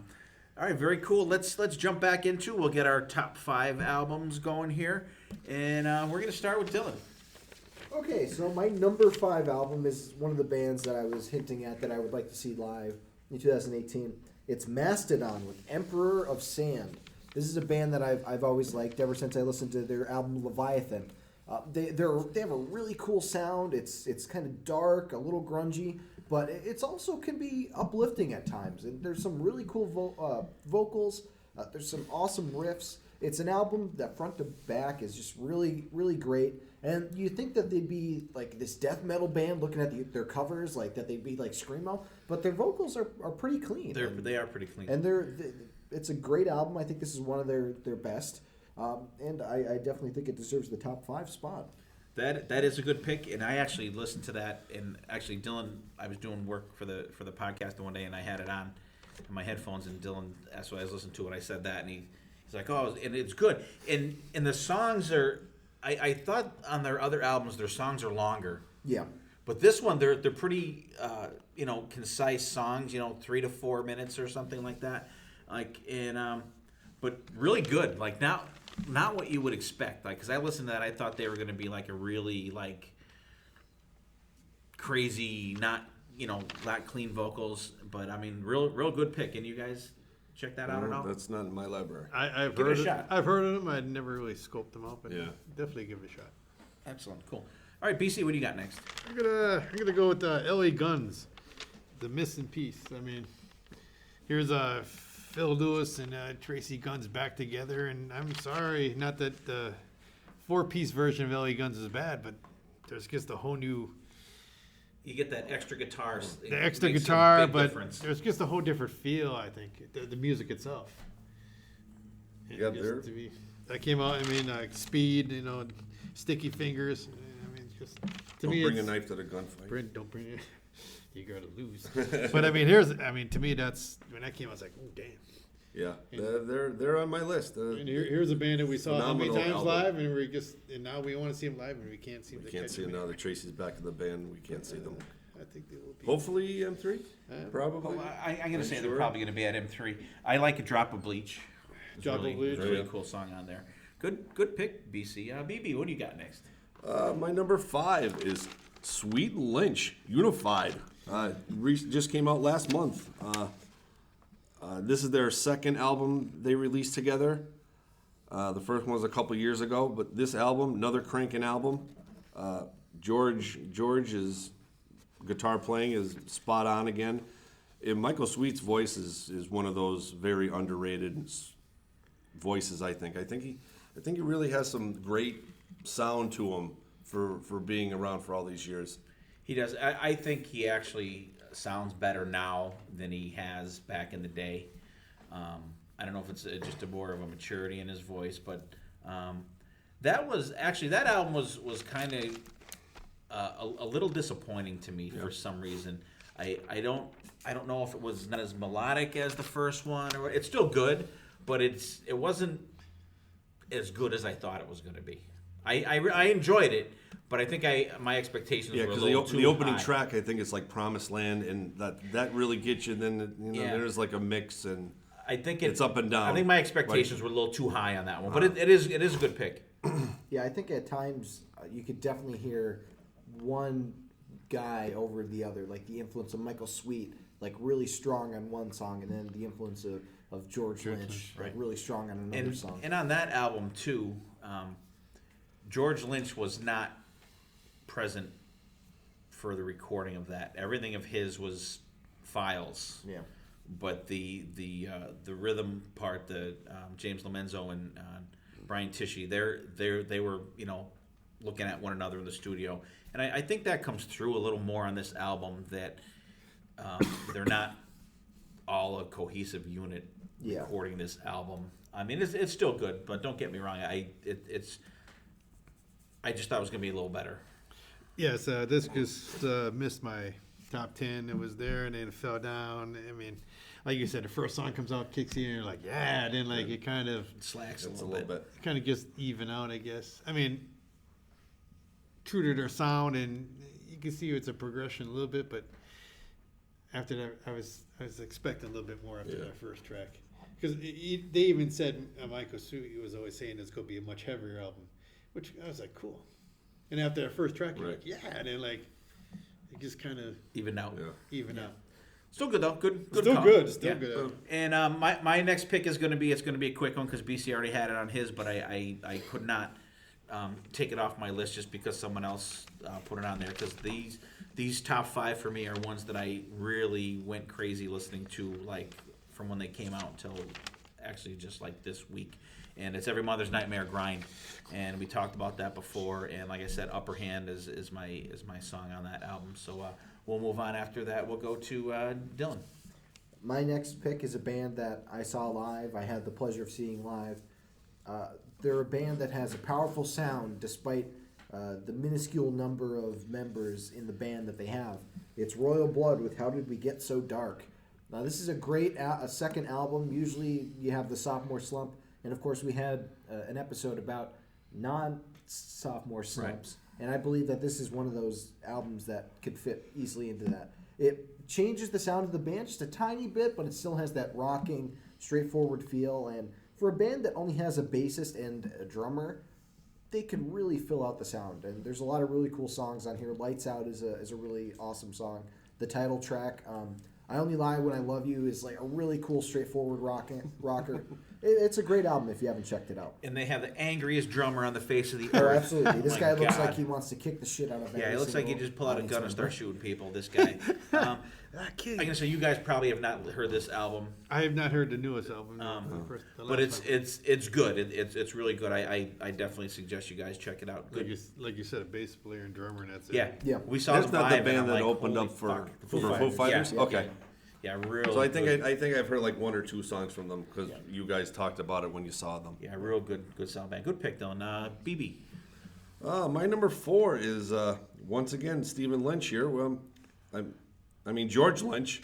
right, very cool. Let's jump back into. We'll get our top 5 albums going here, and we're gonna start with Dylan. Okay, so my number 5 album is one of the bands that I was hinting at that I would like to see live in 2018. It's Mastodon with Emperor of Sand. This is a band that I've always liked ever since I listened to their album Leviathan. They have a really cool sound. It's kind of dark, a little grungy, but it's also can be uplifting at times. And there's some really cool vocals. There's some awesome riffs. It's an album that front to back is just really, really great. And you think that they'd be like this death metal band looking at their covers, like that they'd be like screamo, but their vocals are pretty clean. They are pretty clean. And it's a great album. I think this is one of their best. And I definitely think it deserves the top 5 spot. That is a good pick, and I actually listened to that. And actually, Dylan, I was doing work for the podcast one day, and I had it on my headphones, and Dylan asked what I was listening to, and I said that, and he's like, "Oh, and it's good." And the songs are, I thought on their other albums their songs are longer. Yeah. But this one, they're pretty, concise songs. 3 to 4 minutes or something like that. But really good. Like not what you would expect. Like, because I listened to that, I thought they were going to be like a really like crazy, not clean vocals. But I mean, real good pick. And you guys check that out at all? That's not in my library. I've Give it heard a shot. I've heard of them. I'd never really scoped them out, but Yeah. definitely give it a shot. Excellent, cool. All right, BC, what do you got next? I'm gonna go with L.A. Guns, the Missing Piece. I mean, here's Phil Lewis and Tracy Guns back together, and I'm sorry, not that the 4-piece version of L.A. Guns is bad, but there's just a whole new You get that extra guitar. the extra makes a guitar, big but difference. there's just a whole different feel. I think the music itself. You got Just there? to me, that came out. I mean, Speed. Sticky Fingers. I mean, just to Don't me, bring a it's- knife to the gunfight. Don't bring it. You gotta lose. But I mean, to me, that's when that came. I was like, oh damn. Yeah, they're on my list. And here's a band that we saw how many Phenomenal times album. live, and now we want to see them live, and we can't seem We to can't catch see them. them now that Tracy's back in the band. We can't see them. I think they will be. Hopefully M3, probably. Well, I'm going to say they're Sure. probably going to be at M3. I like A Drop of Bleach. It's Drop of Bleach. Really Yeah. cool song on there. Good pick, BC. BB, what do you got next? My number 5 is Sweet Lynch, Unified. Just came out last month. This is their second album they released together. The first one was a couple years ago, but this album, another cranking album. George's guitar playing is spot on again. And Michael Sweet's voice is one of those very underrated voices. I think he really has some great sound to him for being around for all these years. He does. I think he actually sounds better now than he has back in the day. I don't know if it's just more of a maturity in his voice, but that album was kind of a little disappointing to me for some reason. I don't know if it was not as melodic as the first one, or it's still good, but it wasn't as good as I thought it was going to be. I enjoyed it, but I think my expectations were a little too the opening high. track, I think it's like Promised Land, and that really gets you. Then Yeah. there's like a mix, and I think it's up and down. I think my expectations were a little too high on that one, but it is a good pick. Yeah, I think at times you could definitely hear one guy over the other, like the influence of Michael Sweet, like really strong on one song, and then the influence of George Lynch, like really strong on another song. And on that album too, George Lynch was not present for the recording of that. Everything of his was files. Yeah. But the rhythm part, the James Lomenzo and Brian Tishy, they were looking at one another in the studio. And I think that comes through a little more on this album, that they're not all a cohesive unit recording this album. I mean, it's still good, but don't get me wrong. I just thought it was going to be a little better. Yes, this just missed my top 10. It was there, and then it fell down. I mean, like you said, the first song comes out, kicks in, and you're like, yeah. Then, like, it kind of Slacks a It's little bit. It kind of gets even out, I guess. I mean, true to their sound, and you can see it's a progression a little bit, but after that, I was expecting a little bit more after that first track. Because they even said, Michael Sugi was always saying it's going to be a much heavier album, which I was like, cool. And after that first track, you're like, yeah. And then, like, it just kind of Even out. even out. Still good though. Good. Still call. good. Still good. And my next pick is going to be a quick one because BC already had it on his, but I could not take it off my list just because someone else put it on there, because these top 5 for me are ones that I really went crazy listening to, like from when they came out until actually just like this week. And it's Every Mother's Nightmare Grind, and we talked about that before. And like I said, Upper Hand is my song on that album. So we'll move on after that. We'll go to Dylan. My next pick is a band that I saw live. I had the pleasure of seeing live. They're a band that has a powerful sound despite the minuscule number of members in the band that they have. It's Royal Blood with How Did We Get So Dark. Now, this is a great a second album. Usually you have the sophomore slump. And, of course, we had an episode about non-sophomore slumps. Right. And I believe that this is one of those albums that could fit easily into that. It changes the sound of the band just a tiny bit, but it still has that rocking, straightforward feel. And for a band that only has a bassist and a drummer, they can really fill out the sound. And there's a lot of really cool songs on here. Lights Out is a really awesome song. The title track, I Only Lie When I Love You, is like a really cool, straightforward rocker. It's a great album if you haven't checked it out. And they have the angriest drummer on the face of the Oh, earth. absolutely. This Oh guy looks God. like he wants to kick the shit out of Yeah, every it looks like he single just pull out a gun and audience start member. shooting people, this guy. I'm going to say you guys probably have not heard this album. I have not heard the newest album. The But last one. it's good. It's really good. I definitely suggest you guys check it out. Good. Like you said, a bass player and drummer, and that's it. Yeah. Yeah. We saw That's them not live, the and band I'm that like, opened holy up for fuck. Foo Fighters? Yeah. Okay. Yeah, real. So I good. think I've heard like 1 or 2 songs from them because you guys talked about it when you saw them. Yeah, real good sound band. Good pick though. And BB. My number 4 is once again Stephen Lynch here. Well, I mean George Lynch.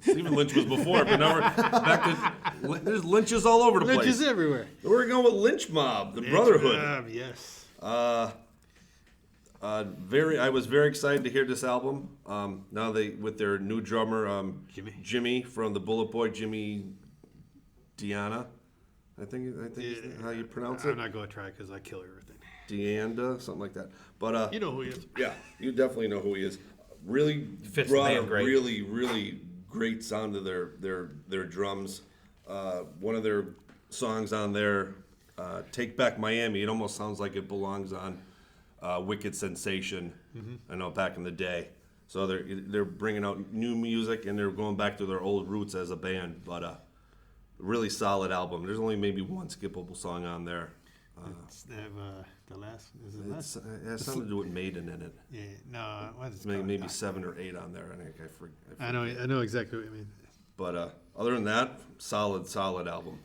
Stephen Lynch was before, but now we're back to there's Lynches all over the Lynch place. is everywhere. We're going with Lynch Mob, the Brotherhood. Yes. I was very excited to hear this album. Now they with their new drummer Jimmy from the Bullet Boy, Jimmy Diana. I think is how you pronounce it. I'm not going to try because I kill everything. Deanda, something like that. But You know who he is. yeah, you definitely know who he is. Really Fits the brought band a great. really great sound to their drums. One of their songs on there, "Take Back Miami," it almost sounds like it belongs on Wicked Sensation. I know back in the day. So they're bringing out new music and they're going back to their old roots as a band. But really solid album. There's only maybe one skippable song on there. They have the last. Is it last? It has something to do with Maiden in it. Yeah. No. What is it Maybe called? 7 or 8 on there. I think I forget. I know exactly what you mean. But other than that, solid album.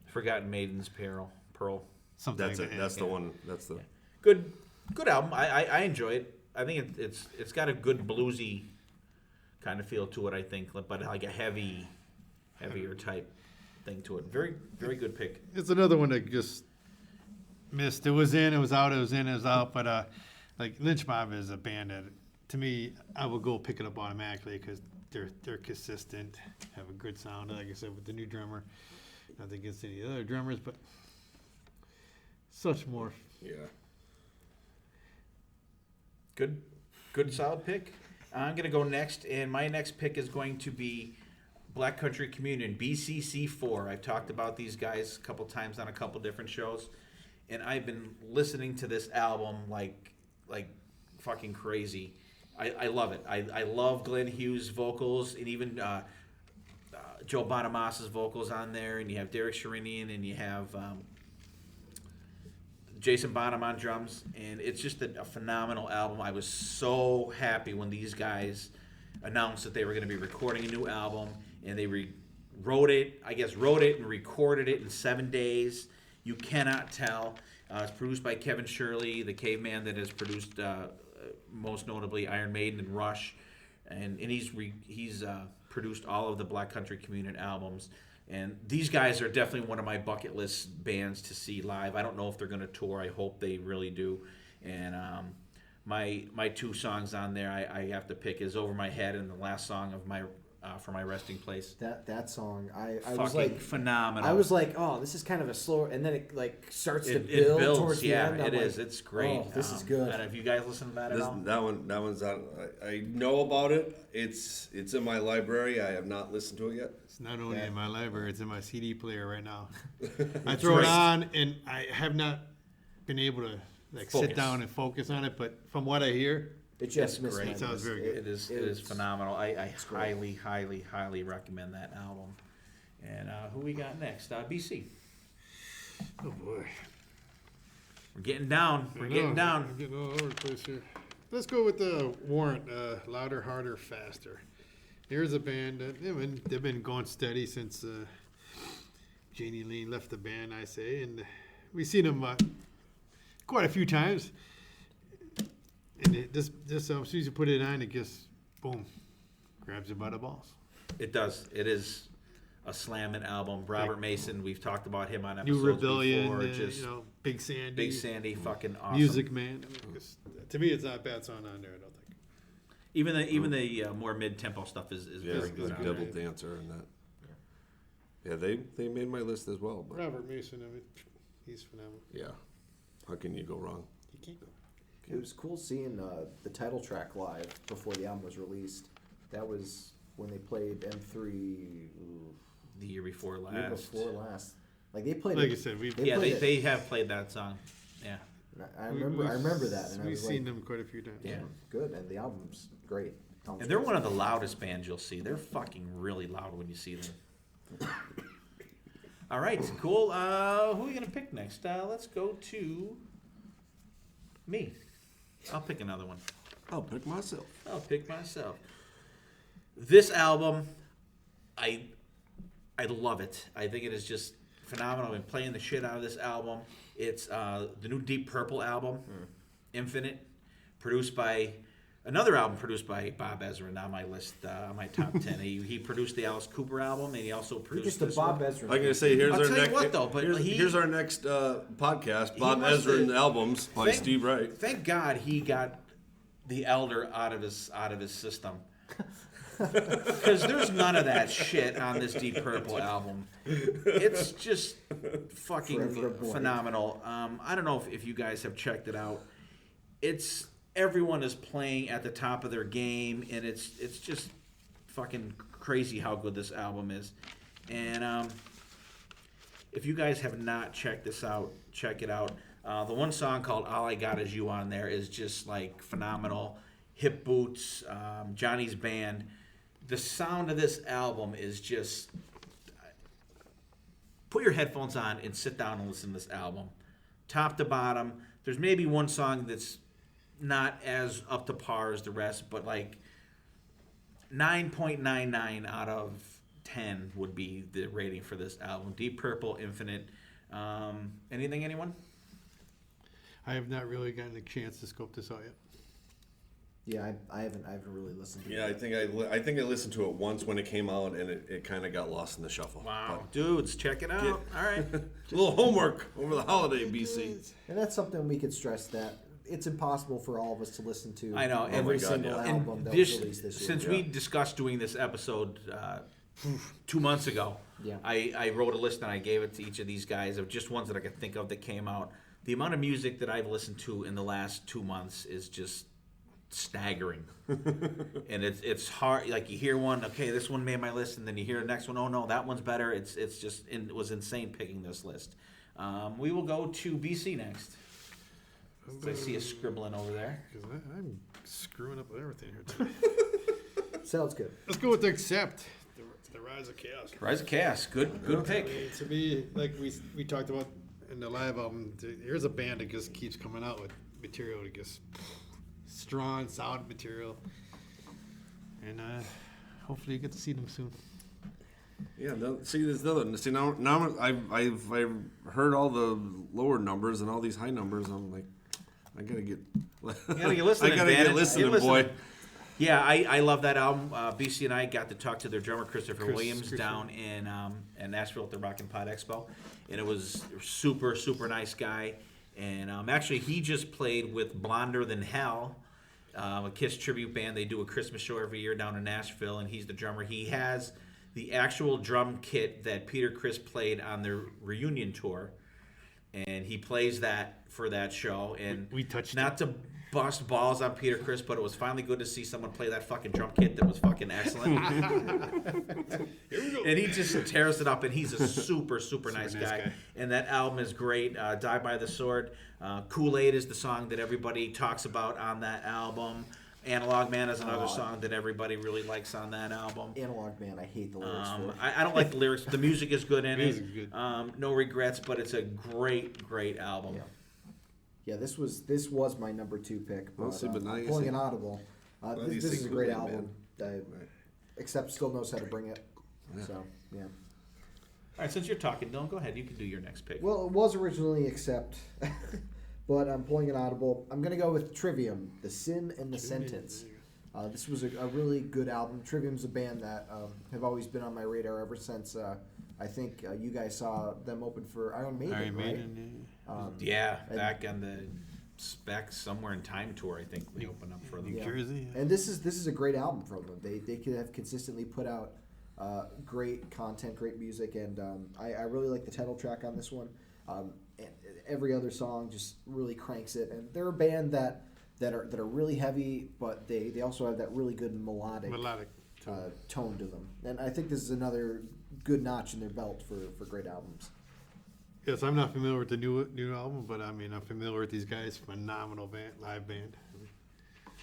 Forgotten Maiden's Pearl. Something That's like it. that. That's the one. That's the. Good album. I enjoy it. I think it's got a good bluesy kind of feel to it. I think, but like a heavier type thing to it. Very good pick. It's another one that just missed. It was in, it was out, it was in, it was out. But like Lynch Mob is a band that, to me, I will go pick it up automatically because they're consistent, have a good sound. Like I said, with the new drummer, nothing against any other drummers, but such more. Yeah. Good solid pick. I'm gonna go next, and my next pick is going to be Black Country Communion, BCC4. I've talked about these guys a couple times on a couple different shows, and I've been listening to this album like fucking crazy. I love it. I love Glenn Hughes' vocals, and even Joe Bonamassa' vocals on there, and you have Derek Sherinian, and you have Jason Bonham on drums, and it's just a phenomenal album. I was so happy when these guys announced that they were going to be recording a new album, and they wrote it and recorded it in 7 days. You cannot tell. It's produced by Kevin Shirley, the caveman that has produced most notably Iron Maiden and Rush, and he's produced all of the Black Country Communion albums. And these guys are definitely one of my bucket list bands to see live. I don't know if they're going to tour. I hope they really do. And my 2 songs on there I have to pick is Over My Head and the last song of my For My Resting Place. That song, I Fucking was like phenomenal. I was like, oh, this is kind of a slow, and then it like starts to It build builds, towards the yeah, end. it I'm is. like, It's great. Oh, this is good. And have you guys listened to that at all? That one's out. I know about it. It's in my library. I have not listened to it yet. It's not only Yeah. in my library, it's in my CD player right now. I throw it on, and I have not been able to like Focus. sit down and focus on it. But from what I hear, It just missed great. my It sounds list. very good. It is phenomenal. I highly recommend that album. And who we got next? BC. oh boy, We're getting down. We're getting down. I'm getting all over the place here. Let's go with the Warrant, Louder, Harder, Faster. Here's a band that they've been going steady since Janie Lee left the band, I say, and we've seen them quite a few times. And this as soon as you put it on, it just boom, grabs you by the balls. It does. It is a slamming album. Robert Mason, we've talked about him on New episodes Rebellion, before. Just Big Sandy, Big Sandy, fucking awesome. Music Man. I mean, to me, it's not a bad song on there. I don't think. Even the more mid-tempo stuff is Yeah, very good. the on Devil there. Dancer and that. Yeah, they made my list as well. But Robert Mason, I mean, he's phenomenal. yeah, how can you go wrong? He can't go. It was cool seeing the title track live before the album was released. That was when they played M3 The year before last. year before last. Like they played. Like it, you said, we've Yeah, played it. they have played that song. Yeah. I remember that, and I We've was seen like, them quite a few times. Yeah. good, and the album's great. And they're one of the loudest bands you'll see. They're fucking really loud when you see them. All right, cool. Who are we going to pick next? Let's go to me. I'll pick another one. I'll pick myself. I'll pick myself. This album, I love it. I think it is just phenomenal. I've been playing the shit out of this album. It's the new Deep Purple album, Infinite, another album produced by Bob Ezrin on my list, on my top 10. He produced the Alice Cooper album, and he also You're produced just a this Bob one. Ezrin. I'm gonna say here's I'll our tell you next. what, though, but here's our next podcast. Bob must Ezrin have- albums by Thank- Steve Wright. Thank God he got the Elder out of his system. Because there's none of that shit on this Deep Purple album. It's just fucking Forever Boy. phenomenal. I don't know if you guys have checked it out. Everyone is playing at the top of their game, and it's just fucking crazy how good this album is. And if you guys have not checked this out, check it out. The one song called All I Got Is You on there is just like phenomenal. Hip Boots, Johnny's Band. The sound of this album is just... Put your headphones on and sit down and listen to this album. Top to bottom. There's maybe one song that's not as up to par as the rest, but like 9.99 out of 10 would be the rating for this album. Deep Purple, Infinite. Anything, anyone? I have not really gotten a chance to scope this out yet. Yeah, I haven't really listened to Yeah, it. I think I listened to it once when it came out, and it kind of got lost in the shuffle. Wow. Dudes, check it out. All right. But a little homework over the holiday, BC. And that's something we could stress, that it's impossible for all of us to listen to I know, and- every Oh my God, single yeah. album that This- was released this year. since we discussed doing this episode 2 months ago, Yeah. I wrote a list and I gave it to each of these guys of just ones that I could think of that came out. The amount of music that I've listened to in the last 2 months is just staggering. And it's hard. Like, you hear one, okay, this one made my list, and then you hear the next one, oh no, that one's better. It was insane picking this list. We will go to BC next. I see a scribbling over there. Because I'm screwing up everything here today. Sounds good. Let's go with the Accept. The Rise of Chaos. Rise of Chaos, good pick. I mean, to me, like we talked about in the live album, here's a band that just keeps coming out with material that gets strong, solid material. And hopefully you get to see them soon. Yeah, there's another. See, now I've heard all the lower numbers and all these high numbers. I'm like, I gotta get. You gotta get listening, I gotta Bannon. get listening, Get boy. Yeah, I love that album. BC and I got to talk to their drummer Christopher Williams down in Nashville at the Rock and Pod Expo, and it was super nice guy. And actually, he just played with Blonder Than Hell, a Kiss tribute band. They do a Christmas show every year down in Nashville, and he's the drummer. He has the actual drum kit that Peter Criss played on their reunion tour, and he plays that for that show. And We touched not to bust balls on Peter Criss, but it was finally good to see someone play that fucking drum kit that was fucking excellent. And he just tears it up, and he's a super nice guy. And that album is great. Die by the Sword. Kool-Aid is the song that everybody talks about on that album. Analog Man is another song that everybody really likes on that album. Analog Man, I hate the lyrics for. I don't like the lyrics. The music is good in it. Music's good. No regrets, but it's a great album. Yeah, this was my number 2 pick. But, see, but now I'm you pulling say- an audible. do you This say is a great Kool-Aid album. Right. Except still knows how to bring it. So yeah. All right, since you're talking, Dylan, go ahead. You can do your next pick. Well, it was originally Accept, but I'm pulling an audible. I'm gonna go with Trivium, The Sin and the Sentence. This was a really good album. Trivium's a band that have always been on my radar ever since I think you guys saw them open for Iron Maiden, Iron right? Maiden, Yeah, back on the Somewhere in Time tour, I think we opened up for them. New Jersey. And this is a great album from them. They could have consistently put out great content, great music, and I really like the title track on this one. And every other song just really cranks it. And they're a band that are really heavy, but they also have that really good melodic tone to them. And I think this is another good notch in their belt for great albums. Yes, I'm not familiar with the new album, but I mean, I'm familiar with these guys. Phenomenal live band.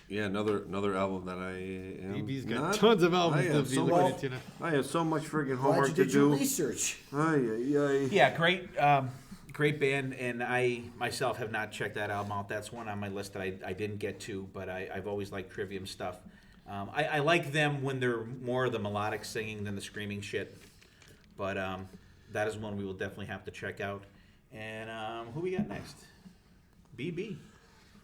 Yeah, another album that I am. BB's got not, tons of albums I to have be so looking much, at, you know. I have so much freaking Glad homework you to did your do. research. Yeah, great band, and I myself have not checked that album out. That's one on my list that I didn't get to, but I've always liked Trivium stuff. I like them when they're more of the melodic singing than the screaming shit, but that is one we will definitely have to check out. And who we got next? BB.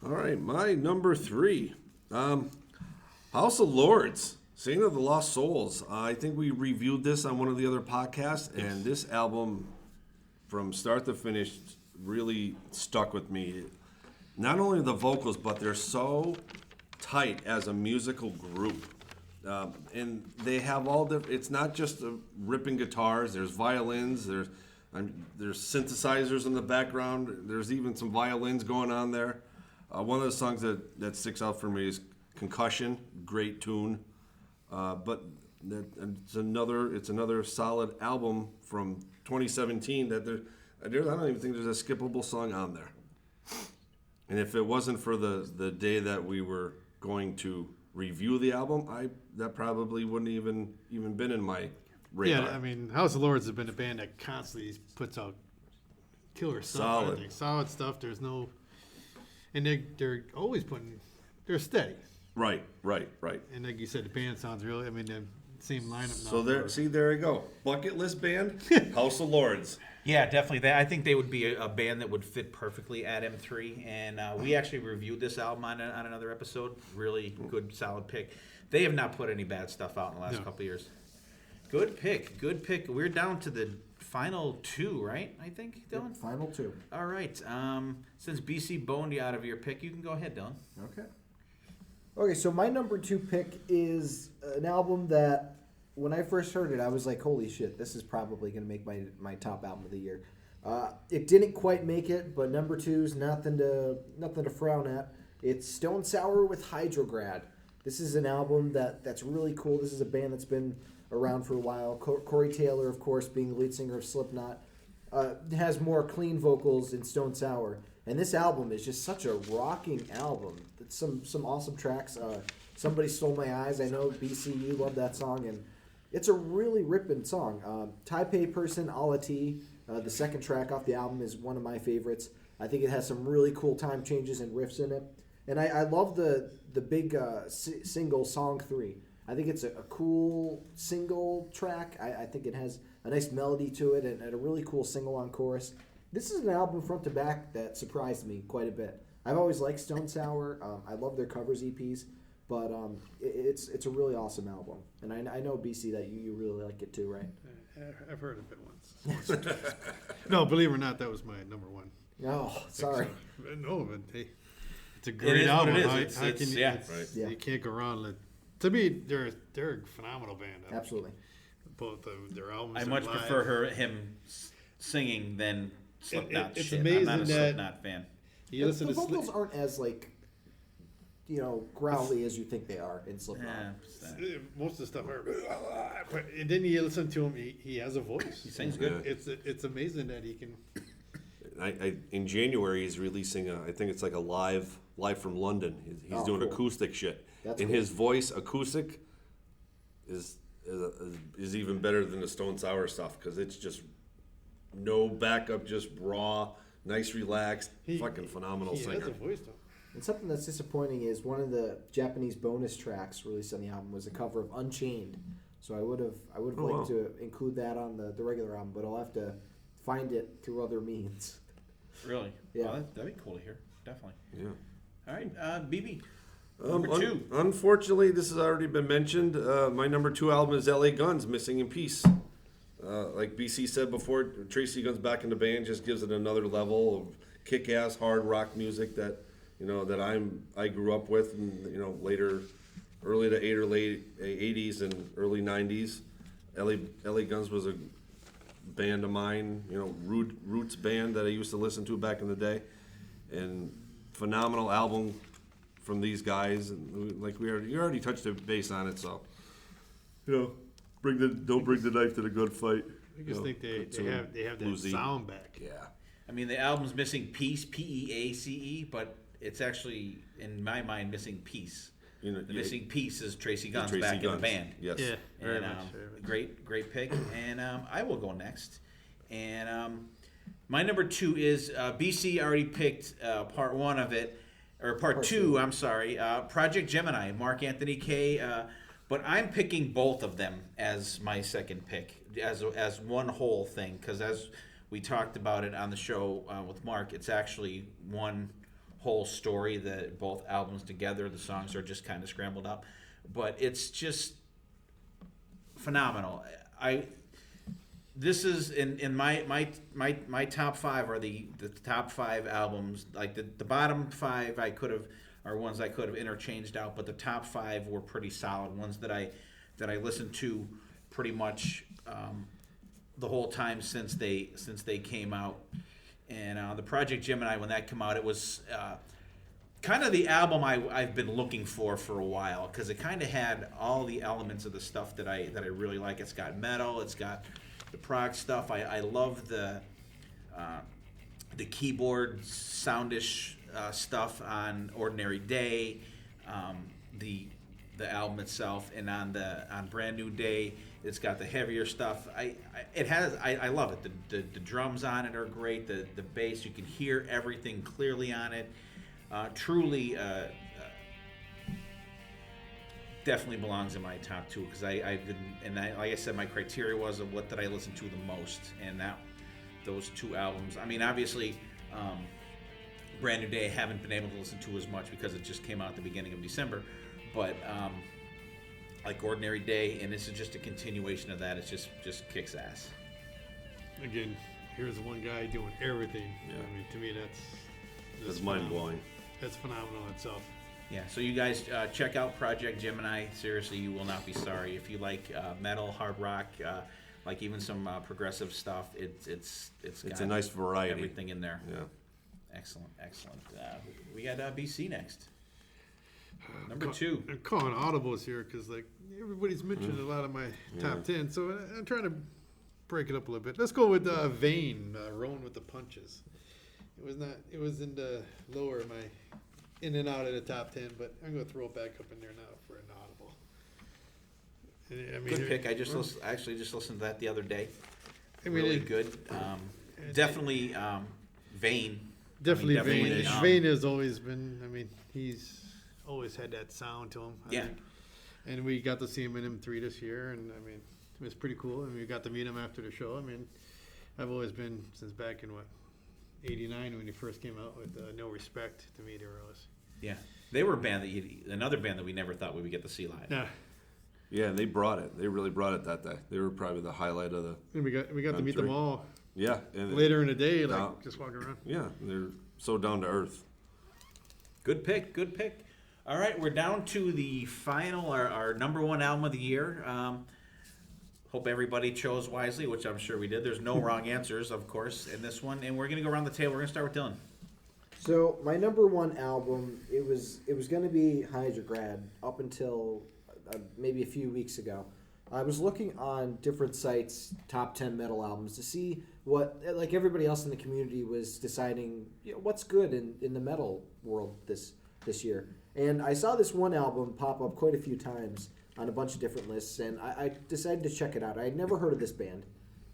All right, my number 3, House of Lords, Saint of the Lost Souls. I think we reviewed this on one of the other podcasts, and this album, from start to finish, really stuck with me. Not only the vocals, but they're so tight as a musical group. And they have all the. It's not just ripping guitars. There's violins. There's synthesizers in the background. There's even some violins going on there. One of the songs that sticks out for me is "Concussion." Great tune, but it's another solid album from 2017 that I don't even think there's a skippable song on there. And if it wasn't for the day that we were going to review the album, that probably wouldn't even been in my radar. Yeah, I mean, House of Lords has been a band that constantly puts out killer stuff. Solid. I think. Solid stuff. There's no, and they're always they're steady. Right. And like you said, the band sounds really. I mean, the same lineup now. So there you go. Bucket list band, House of Lords. Yeah, definitely. I think they would be a band that would fit perfectly at M3. And we actually reviewed this album on another episode. Really good, solid pick. They have not put any bad stuff out in the last couple of years. Good pick. We're down to the final 2, right? I think, Dylan? Yep, final 2. All right. Since BC boned you out of your pick, you can go ahead, Dylan. Okay, so my number 2 pick is an album that when I first heard it, I was like, holy shit, this is probably going to make my top album of the year. It didn't quite make it, but number 2 is nothing to frown at. It's Stone Sour with Hydrograd. This is an album that's really cool. This is a band that's been around for a while. Corey Taylor, of course, being the lead singer of Slipknot, has more clean vocals in Stone Sour. And this album is just such a rocking album. It's some awesome tracks. Somebody Stole My Eyes. I know, BC, you love that song. And it's a really ripping song. Taipei Person Alati The second track off the album is one of my favorites. I think it has some really cool time changes and riffs in it. And I love the big single, Song 3. I think it's a cool single track. I think it has a nice melody to it and a really cool sing-along chorus. This is an album front to back that surprised me quite a bit. I've always liked Stone Sour. I love their covers EPs, but it's a really awesome album. And I know, BC, that you really like it too, right? I've heard of it once. No, believe it or not, that was my number one. Oh, sorry. No, but hey, it's a It great is album. what it is. How It's- can you, yeah. it's- Yeah. You can't go wrong. To me, they're a phenomenal band. Absolutely. Both of their albums. I and much live. prefer him singing than Slipknot. it's shit. amazing I'm not a that- Slipknot fan. You listen the to vocals aren't as growly as you think they are in Slipknot. Yeah, most of the stuff. And then you listen to him. He has a voice. he sings good. It's amazing that he can. In January, he's releasing I think it's like a live from London. He's doing cool. acoustic shit. That's and cool. his voice acoustic is even better than the Stone Sour stuff because it's just no backup, just raw, nice, relaxed, fucking phenomenal He singer. has a voice though. And something that's disappointing is one of the Japanese bonus tracks released on the album was a cover of Unchained. So I would have liked to include that on the regular album, but I'll have to find it through other means. Really? Yeah. Well, that'd be cool to hear. Definitely. Yeah. All right, BB. Number two. Unfortunately, this has already been mentioned. My number 2 album is LA Guns, Missing in Peace. Like BC said before, Tracy Guns back in the band just gives it another level of kick-ass hard rock music that I grew up with, and later, early to late 80s and early 90s. LA Guns was a band of mine, roots band that I used to listen to back in the day, and phenomenal album from these guys, and you already touched the base on it, so don't bring the knife to the good fight. I just think they have that bluesy. sound back. Yeah. I mean, the album's missing Peace, Peace, but it's actually, in my mind, missing Peace. The missing piece is Tracy Guns Tracy back in Guns. the band. Yes. Yeah, very And much. Very much. great pick. And I will go next. And my number 2 is BC already picked part 1 of it, or part 2. I'm sorry, Project Gemini, Mark Anthony Kaye. But I'm picking both of them as my second pick, as one whole thing, because as we talked about it on the show with Mark, it's actually one whole story, that both albums together, the songs are just kind of scrambled up, but it's just phenomenal. This is in my top 5 are the top 5 albums. Like the bottom 5 are ones I could have interchanged out, but the top 5 were pretty solid ones that I listened to pretty much the whole time since they came out. And the Project Gemini, when that came out, it was kind of the album I've been looking for a while, because it kind of had all the elements of the stuff that I really like. It's got metal, it's got the prog stuff. I love the keyboard soundish stuff on Ordinary Day, the album itself, and on Brand New Day, it's got the heavier stuff. I love it. The drums on it are great. The bass, you can hear everything clearly on it. Truly, definitely belongs in my top 2, because like I said, my criteria was of what did I listen to the most, and those 2 albums. I mean, obviously, Brand New Day I haven't been able to listen to as much because it just came out at the beginning of December, but like Ordinary Day, and this is just a continuation of that. It's just kicks ass. Again, here's one guy doing everything. Yeah. I mean, to me, That's mind blowing. That's phenomenal in itself. Yeah, so you guys check out Project Gemini. Seriously, you will not be sorry. If you like metal, hard rock, like even some progressive stuff, it's got a nice variety. Everything in there. Yeah. Excellent. We got BC next. Number 2. I'm calling audibles here because like everybody's mentioned a lot of my top 10, so I'm trying to break it up a little bit. Let's go with Vane, Rolling with the Punches. It was in the lower of my in and out of the top 10, but I'm going to throw it back up in there now for an audible. I mean, Good pick. I just listened to that the other day. I mean, really good. Definitely Vane. Definitely, definitely, Vane. Vane has always been. I mean, he's always had that sound to him. I think. And we got to see him in M3 this year, and I mean, it was pretty cool. And we got to meet him after the show. I mean, I've always been since back in '89 when he first came out with No Respect to me. They were always. Yeah, they were a band another band that we never thought we would get to see live. Yeah. Yeah, they brought it. They really brought it that day. They were probably the highlight of the. And we got to meet them all. Yeah, and later in the day, like just walking around. Yeah, they're so down to earth. Good pick. All right, we're down to the final, our number one album of the year. Hope everybody chose wisely, which I'm sure we did. There's no wrong answers, of course, in this one. And we're going to go around the table. We're going to start with Dylan. So my number one album, it was going to be Hydrograd up until maybe a few weeks ago. I was looking on different sites, top 10 metal albums, to see what, like everybody else in the community, was deciding what's good in the metal world this year. And I saw this one album pop up quite a few times on a bunch of different lists, and I decided to check it out. I had never heard of this band,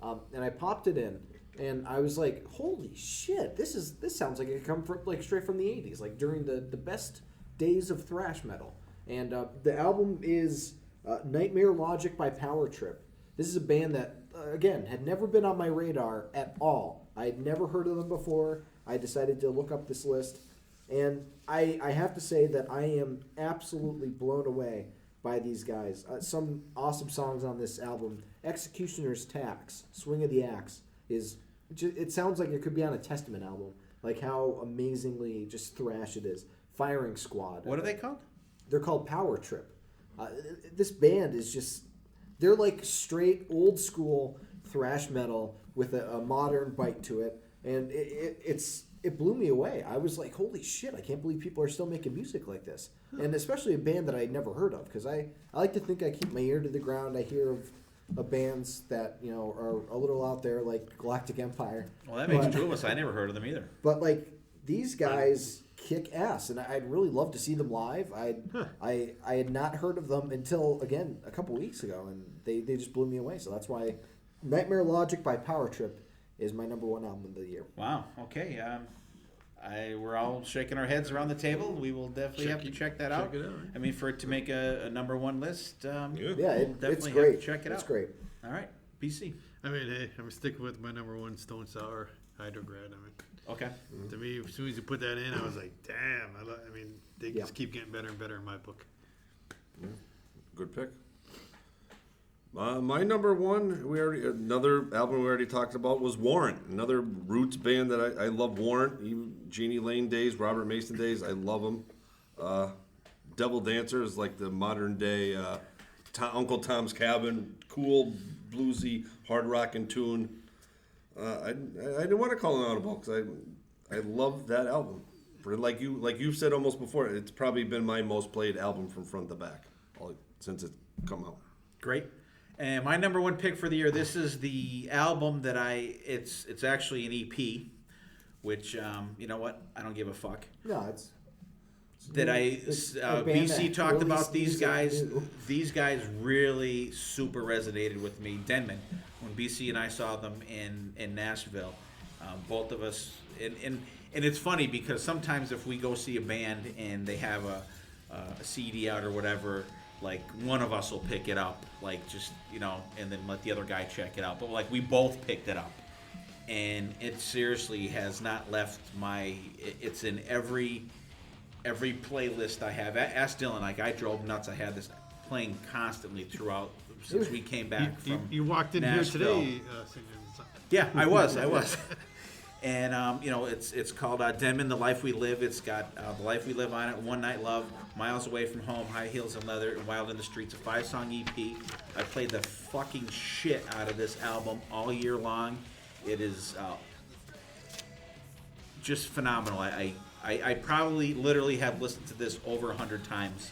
and I popped it in, and I was like, "Holy shit! This sounds like it could come from straight from the '80s, like during the best days of thrash metal." And the album is Nightmare Logic by Power Trip. This is a band that, again, had never been on my radar at all. I had never heard of them before. I decided to look up this list, and I have to say that I am absolutely blown away by these guys. Some awesome songs on this album. Executioner's Tax, Swing of the Axe, it sounds like it could be on a Testament album, like how amazingly just thrash it is. Firing Squad. What are they called? They're called Power Trip. This band is just, they're like straight old school thrash metal with a modern bite to it, and it blew me away. I was like, holy shit, I can't believe people are still making music like this. And especially a band that I'd never heard of, because I like to think I keep my ear to the ground. I hear of bands that are a little out there, like Galactic Empire. Well, that makes two of us. I never heard of them either. But like these guys kick ass, and I'd really love to see them live. I had not heard of them until, again, a couple weeks ago, and they just blew me away. So that's why Nightmare Logic by Power Trip is my number one album of the year. Wow. Okay. We're all shaking our heads around the table. We will definitely have to check that out. Check it out. I mean, for it to make a number one list, It's definitely great. have to check it out. It's great. All right. BC. I mean, hey, I'm sticking with my number one, Stone Sour Hydrograd. I mean, Okay. to me, as soon as you put that in, I was like, damn. I mean, they just keep getting better and better in my book. Good pick. My number one, another album we already talked about was Warrant, another roots band that I love. Warrant, even Jeannie Lane days, Robert Mason days, I love them. Devil Dancer is like the modern day Uncle Tom's Cabin, cool, bluesy, hard rockin' tune. I didn't want to call it audible because I love that album. Like you've said almost before, it's probably been my most played album from front to back since it's come out. Great. And my number one pick for the year, this is the album that it's actually an EP, which, you know what? I don't give a fuck. No, it's BC talked about these guys. These guys really super resonated with me. Denman, when BC and I saw them in Nashville, both of us, and it's funny because sometimes if we go see a band and they have a CD out or whatever, like one of us will pick it up, like just and then let the other guy check it out. But like we both picked it up, and it seriously has not left it's in every playlist I have. Ask Dylan. Like I drove nuts. I had this playing constantly throughout since we came back from You walked in Nashville. here today singing something. Yeah, I was. And it's called Denman, The Life We Live. It's got The Life We Live on it, One Night Love, Miles Away from Home, High Heels and Leather, and Wild in the Streets, a 5-song EP. I played the fucking shit out of this album all year long. It is just phenomenal. I probably literally have listened to this over 100 times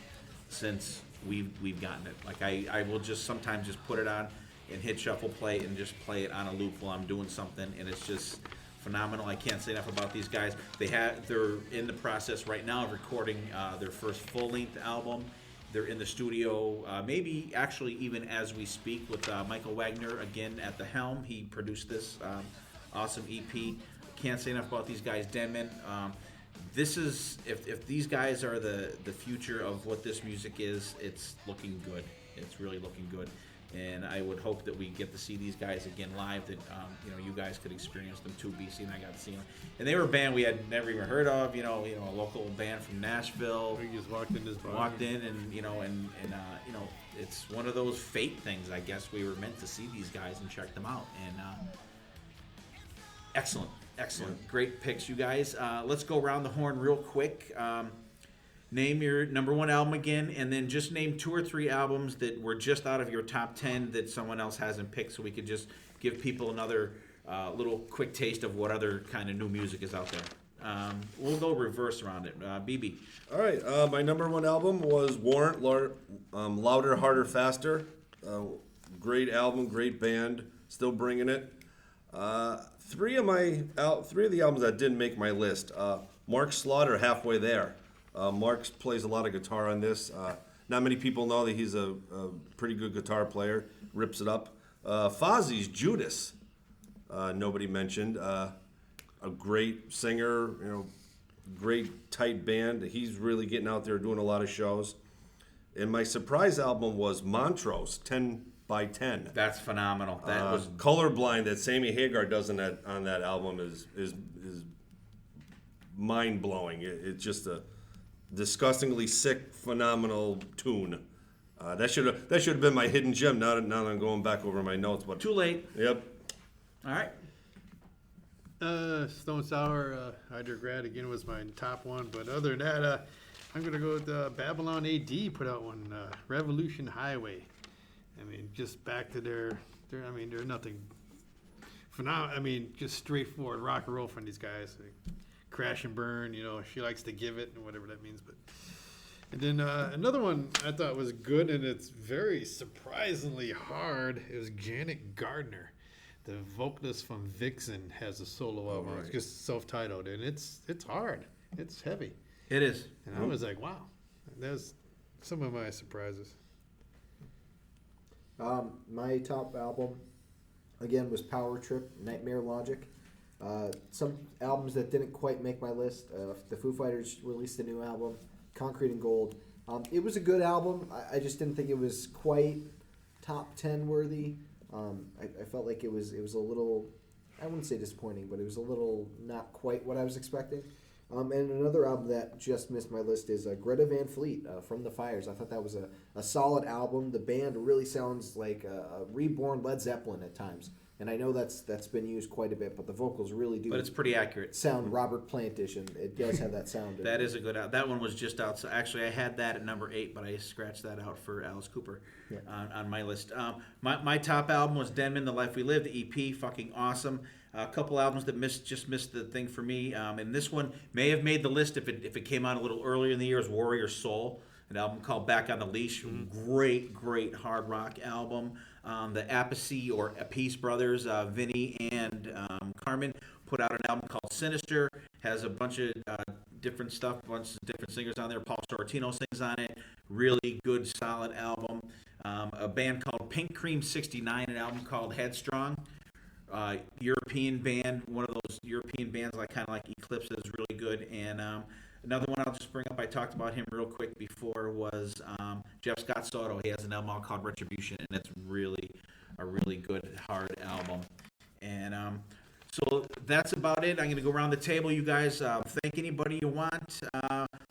since we've gotten it. Like I will just sometimes just put it on and hit shuffle play and just play it on a loop while I'm doing something, and it's just phenomenal. I can't say enough about these guys. They're in the process right now of recording their first full-length album, They're in the studio, maybe actually even as we speak, with Michael Wagner again at the helm. He produced this awesome EP. Can't say enough about these guys, Denman. This is, if these guys are the future of what this music is, it's looking good. It's really looking good. And I would hope that we get to see these guys again live. That you guys could experience them too. BC and I got to see them, and they were a band we had never even heard of. A local band from Nashville. We just walked in this bar. Walked in, and it's one of those fate things. I guess we were meant to see these guys and check them out. And excellent, great picks, you guys. Let's go around the horn real quick. Name your number one album again, and then just name 2 or 3 albums that were just out of your top 10 that someone else hasn't picked, so we could just give people another little quick taste of what other kind of new music is out there. We'll go reverse around it. BB. All right, my number one album was Warrant, Louder, Harder, Faster. Great album, great band, still bringing it. Three of the albums that didn't make my list. Mark Slaughter, Halfway There. Mark plays a lot of guitar on this. Not many people know that he's a pretty good guitar player. Rips it up. Fozzie's Judas. Nobody mentioned. A great singer, great tight band. He's really getting out there doing a lot of shows. And my surprise album was Montrose, 10 by 10. That's phenomenal. That was Colorblind that Sammy Hagar does on that album is mind blowing. It's just a disgustingly sick, phenomenal tune. That should have been my hidden gem. Now that I'm going back over my notes, but too late. Yep. All right. Stone Sour, Hydrograd again was my top one, but other than that, I'm gonna go with Babylon AD put out one, Revolution Highway. I mean, just back to their they're nothing phenomenal. I mean, just straightforward rock and roll from these guys. Like, crash and burn, she likes to give it, and whatever that means. And then another one I thought was good, and it's very surprisingly hard. It was Janet Gardner, the vocalist from Vixen, has a solo album. Right. It's just self-titled, and it's hard. It's heavy. It is. And I was like, wow, that's some of my surprises. My top album, again, was Power Trip, Nightmare Logic. Some albums that didn't quite make my list. The Foo Fighters released a new album, Concrete and Gold. It was a good album. I just didn't think it was quite top 10 worthy. I felt like it was a little, I wouldn't say disappointing, but it was a little not quite what I was expecting. And another album that just missed my list is Greta Van Fleet, From the Fires. I thought that was a solid album. The band really sounds like a reborn Led Zeppelin at times. And I know that's been used quite a bit, but the vocals really do. But it's pretty accurate. Sound Robert Plant-ish, and it does have that sound. That is a good album. That one was just out. Actually, I had that at number 8, but I scratched that out for Alice Cooper on my list. My top album was Denman, The Life We Live, the EP, fucking awesome. A couple albums that just missed the thing for me. And this one may have made the list if it came out a little earlier in the year, is Warrior Soul, an album called Back on the Leash. Great hard rock album. The Appice or Appice brothers, Vinny and Carmen, put out an album called Sinister. Has a bunch of different stuff, a bunch of different singers on there. Paul Sorrentino sings on it. Really good, solid album. A band called Pink Cream 69, an album called Headstrong. European band, one of those European bands kind of like Eclipse, is really good. And another one I'll just bring up, I talked about him real quick before, was Jeff Scott Soto. He has an album called Retribution, and it's really a really good, hard album. And so that's about it. I'm going to go around the table. You guys thank anybody you want.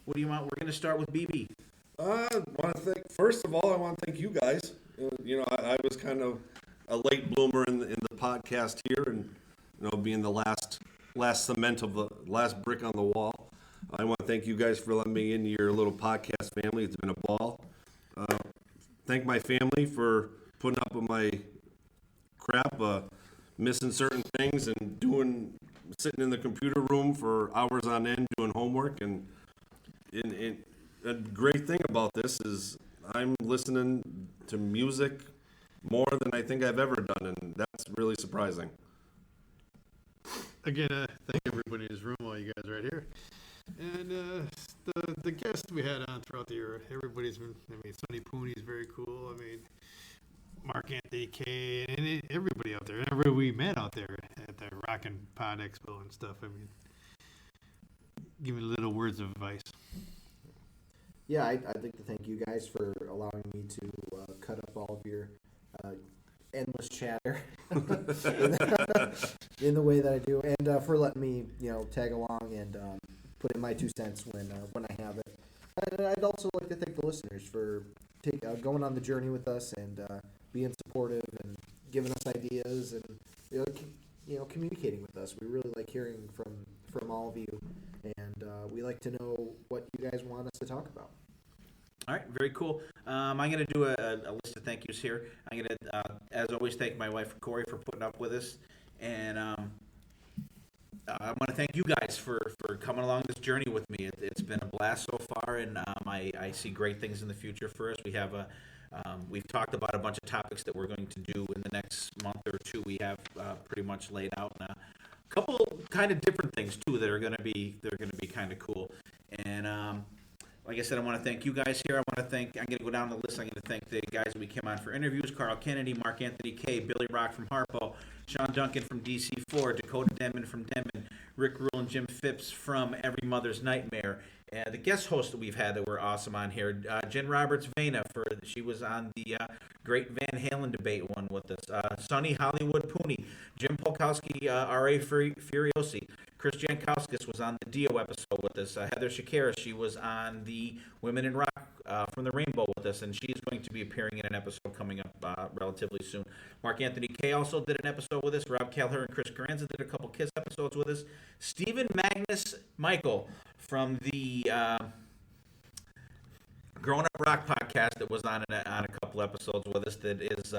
What do you want? We're going to start with BB. First of all, I want to thank you guys. I was kind of a late bloomer in the podcast here, and being the last cement of the last brick on the wall. I want to thank you guys for letting me into your little podcast family. It's been a ball. Thank my family for putting up with my crap, missing certain things, and sitting in the computer room for hours on end doing homework. And a great thing about this is I'm listening to music more than I think I've ever done, and that's really surprising. Again, thank everybody in this room, all you guys right here. And the guests we had on throughout the year, everybody's been, Sonny Pooney's very cool. Mark Anthony K and everybody out there, everybody we met out there at the Rockin' Pod Expo and stuff. Give me little words of advice. Yeah, I'd like to thank you guys for allowing me to cut up all of your endless chatter in the way that I do, and for letting me, tag along and put in my 2 cents when I have it. And I'd also like to thank the listeners for going on the journey with us and being supportive and giving us ideas and communicating with us. We really like hearing from all of you, and we like to know what you guys want us to talk about. All right, very cool. I'm going to do a list of thank yous here. I'm going to, as always, thank my wife, Corey, for putting up with us. And I want to thank you guys for coming along this journey with me. It's been a blast so far, and I see great things in the future for us. We've talked about a bunch of topics that we're going to do in the next month or two. We have pretty much laid out a couple kind of different things, too, that are going to be kind of cool. And like I said, I want to thank you guys here. I'm going to go down the list. I'm going to thank the guys that we came on for interviews: Carl Kennedy, Mark Anthony K, Billy Rock from Harpo, Sean Duncan from DC4, Dakota Denman from Denman, Rick Rule and Jim Phipps from Every Mother's Nightmare. The guest hosts that we've had that were awesome on here: Jen Roberts-Vena, she was on the Great Van Halen debate one with us. Sonny Hollywood Pooney, Jim Polkowski, R.A. Furiosi. Chris Jankowskis was on the Dio episode with us. Heather Shakira, she was on the Women in Rock from the Rainbow with us, and she's going to be appearing in an episode coming up relatively soon. Mark Anthony K also did an episode with us. Rob Kelleher and Chris Carranza did a couple KISS episodes with us. Stephen Magnus Michael from the Grown Up Rock podcast that was on a couple episodes with us. That is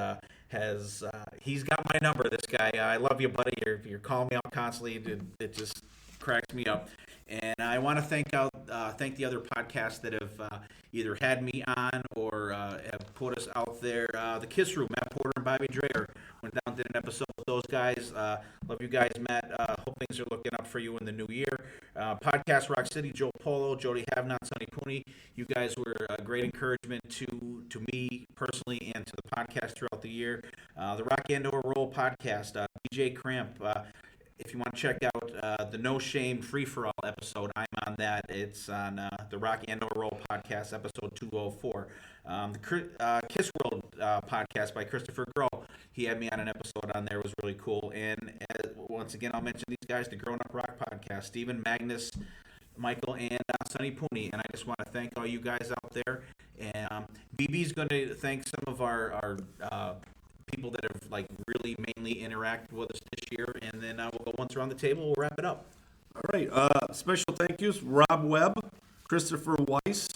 he's got my number. This guy, I love you, buddy. You're calling me out constantly. It just cracks me up. And I want to thank the other podcasts that have either had me on or have put us out there. The Kiss Room, Matt Porter and Bobby Dreyer went down and did an episode with those guys. Love you guys, Matt. Hope things are looking up for you in the new year. Podcast Rock City, Joe Polo, Jody Havnot, Sonny Pooney. You guys were a great encouragement to me personally and to the podcast throughout the year. The Rock Andor Roll podcast, DJ Cramp. If you want to check out the No Shame Free For All episode, I'm on that. It's on the Rock and Roll podcast, episode 204. The Kiss World podcast by Christopher Grohl. He had me on an episode on there. It was really cool. And once again, I'll mention these guys, the Grown Up Rock podcast, Stephen Magnus, Michael, and Sonny Pooney. And I just want to thank all you guys out there. And BB's going to thank some of our people that have really mainly interacted with us this year, and then we'll go once around the table. We'll wrap it up. All right. Special thank yous: Rob Webb, Christopher Weiss,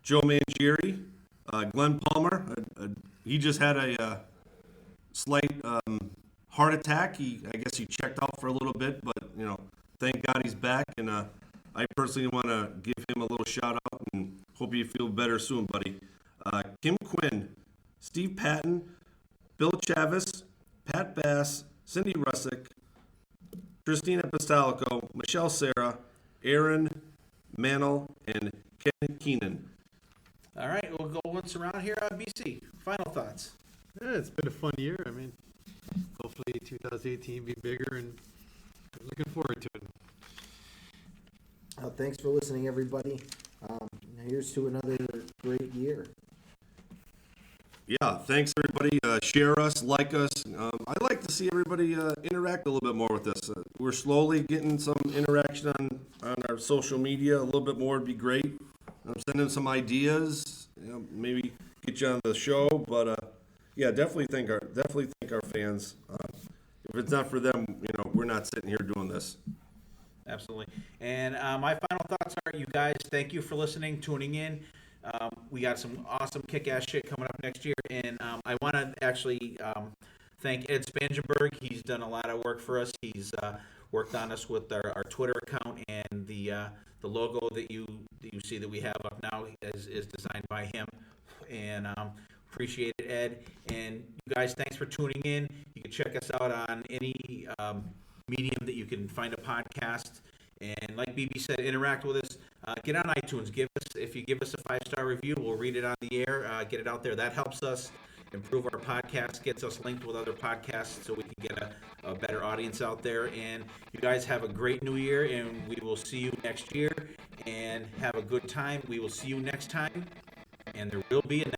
Joe Mangieri, Glenn Palmer. He just had a slight heart attack. I guess he checked out for a little bit, but thank God he's back. And I personally want to give him a little shout out and hope you feel better soon, buddy. Kim Quinn, Steve Patton, Bill Chavis, Pat Bass, Cindy Russick, Christina Pistolico, Michelle Serra, Aaron Mantle, and Ken Keenan. All right, we'll go once around here. BC, final thoughts. Yeah, it's been a fun year. Hopefully 2018 be bigger, and looking forward to it. Thanks for listening, everybody. Here's to another great year. Yeah, thanks everybody. Share us, like us. I'd like to see everybody interact a little bit more with us. We're slowly getting some interaction on our social media. A little bit more would be great. Send in some ideas. Maybe get you on the show. But yeah, definitely thank our fans. If it's not for them, we're not sitting here doing this. Absolutely. And my final thoughts are, you guys, thank you for listening, tuning in. We got some awesome kick-ass shit coming up next year, and I want to actually thank Ed Spangenberg. He's done a lot of work for us. He's worked on us with our Twitter account, and the logo that you see that we have up now is designed by him. And appreciate it, Ed. And you guys, thanks for tuning in. You can check us out on any medium that you can find a podcast. And like BB said, interact with us. Get on iTunes. If you give us a 5-star review, we'll read it on the air. Get it out there. That helps us improve our podcast, gets us linked with other podcasts so we can get a better audience out there. And you guys have a great new year, and we will see you next year. And have a good time. We will see you next time. And there will be a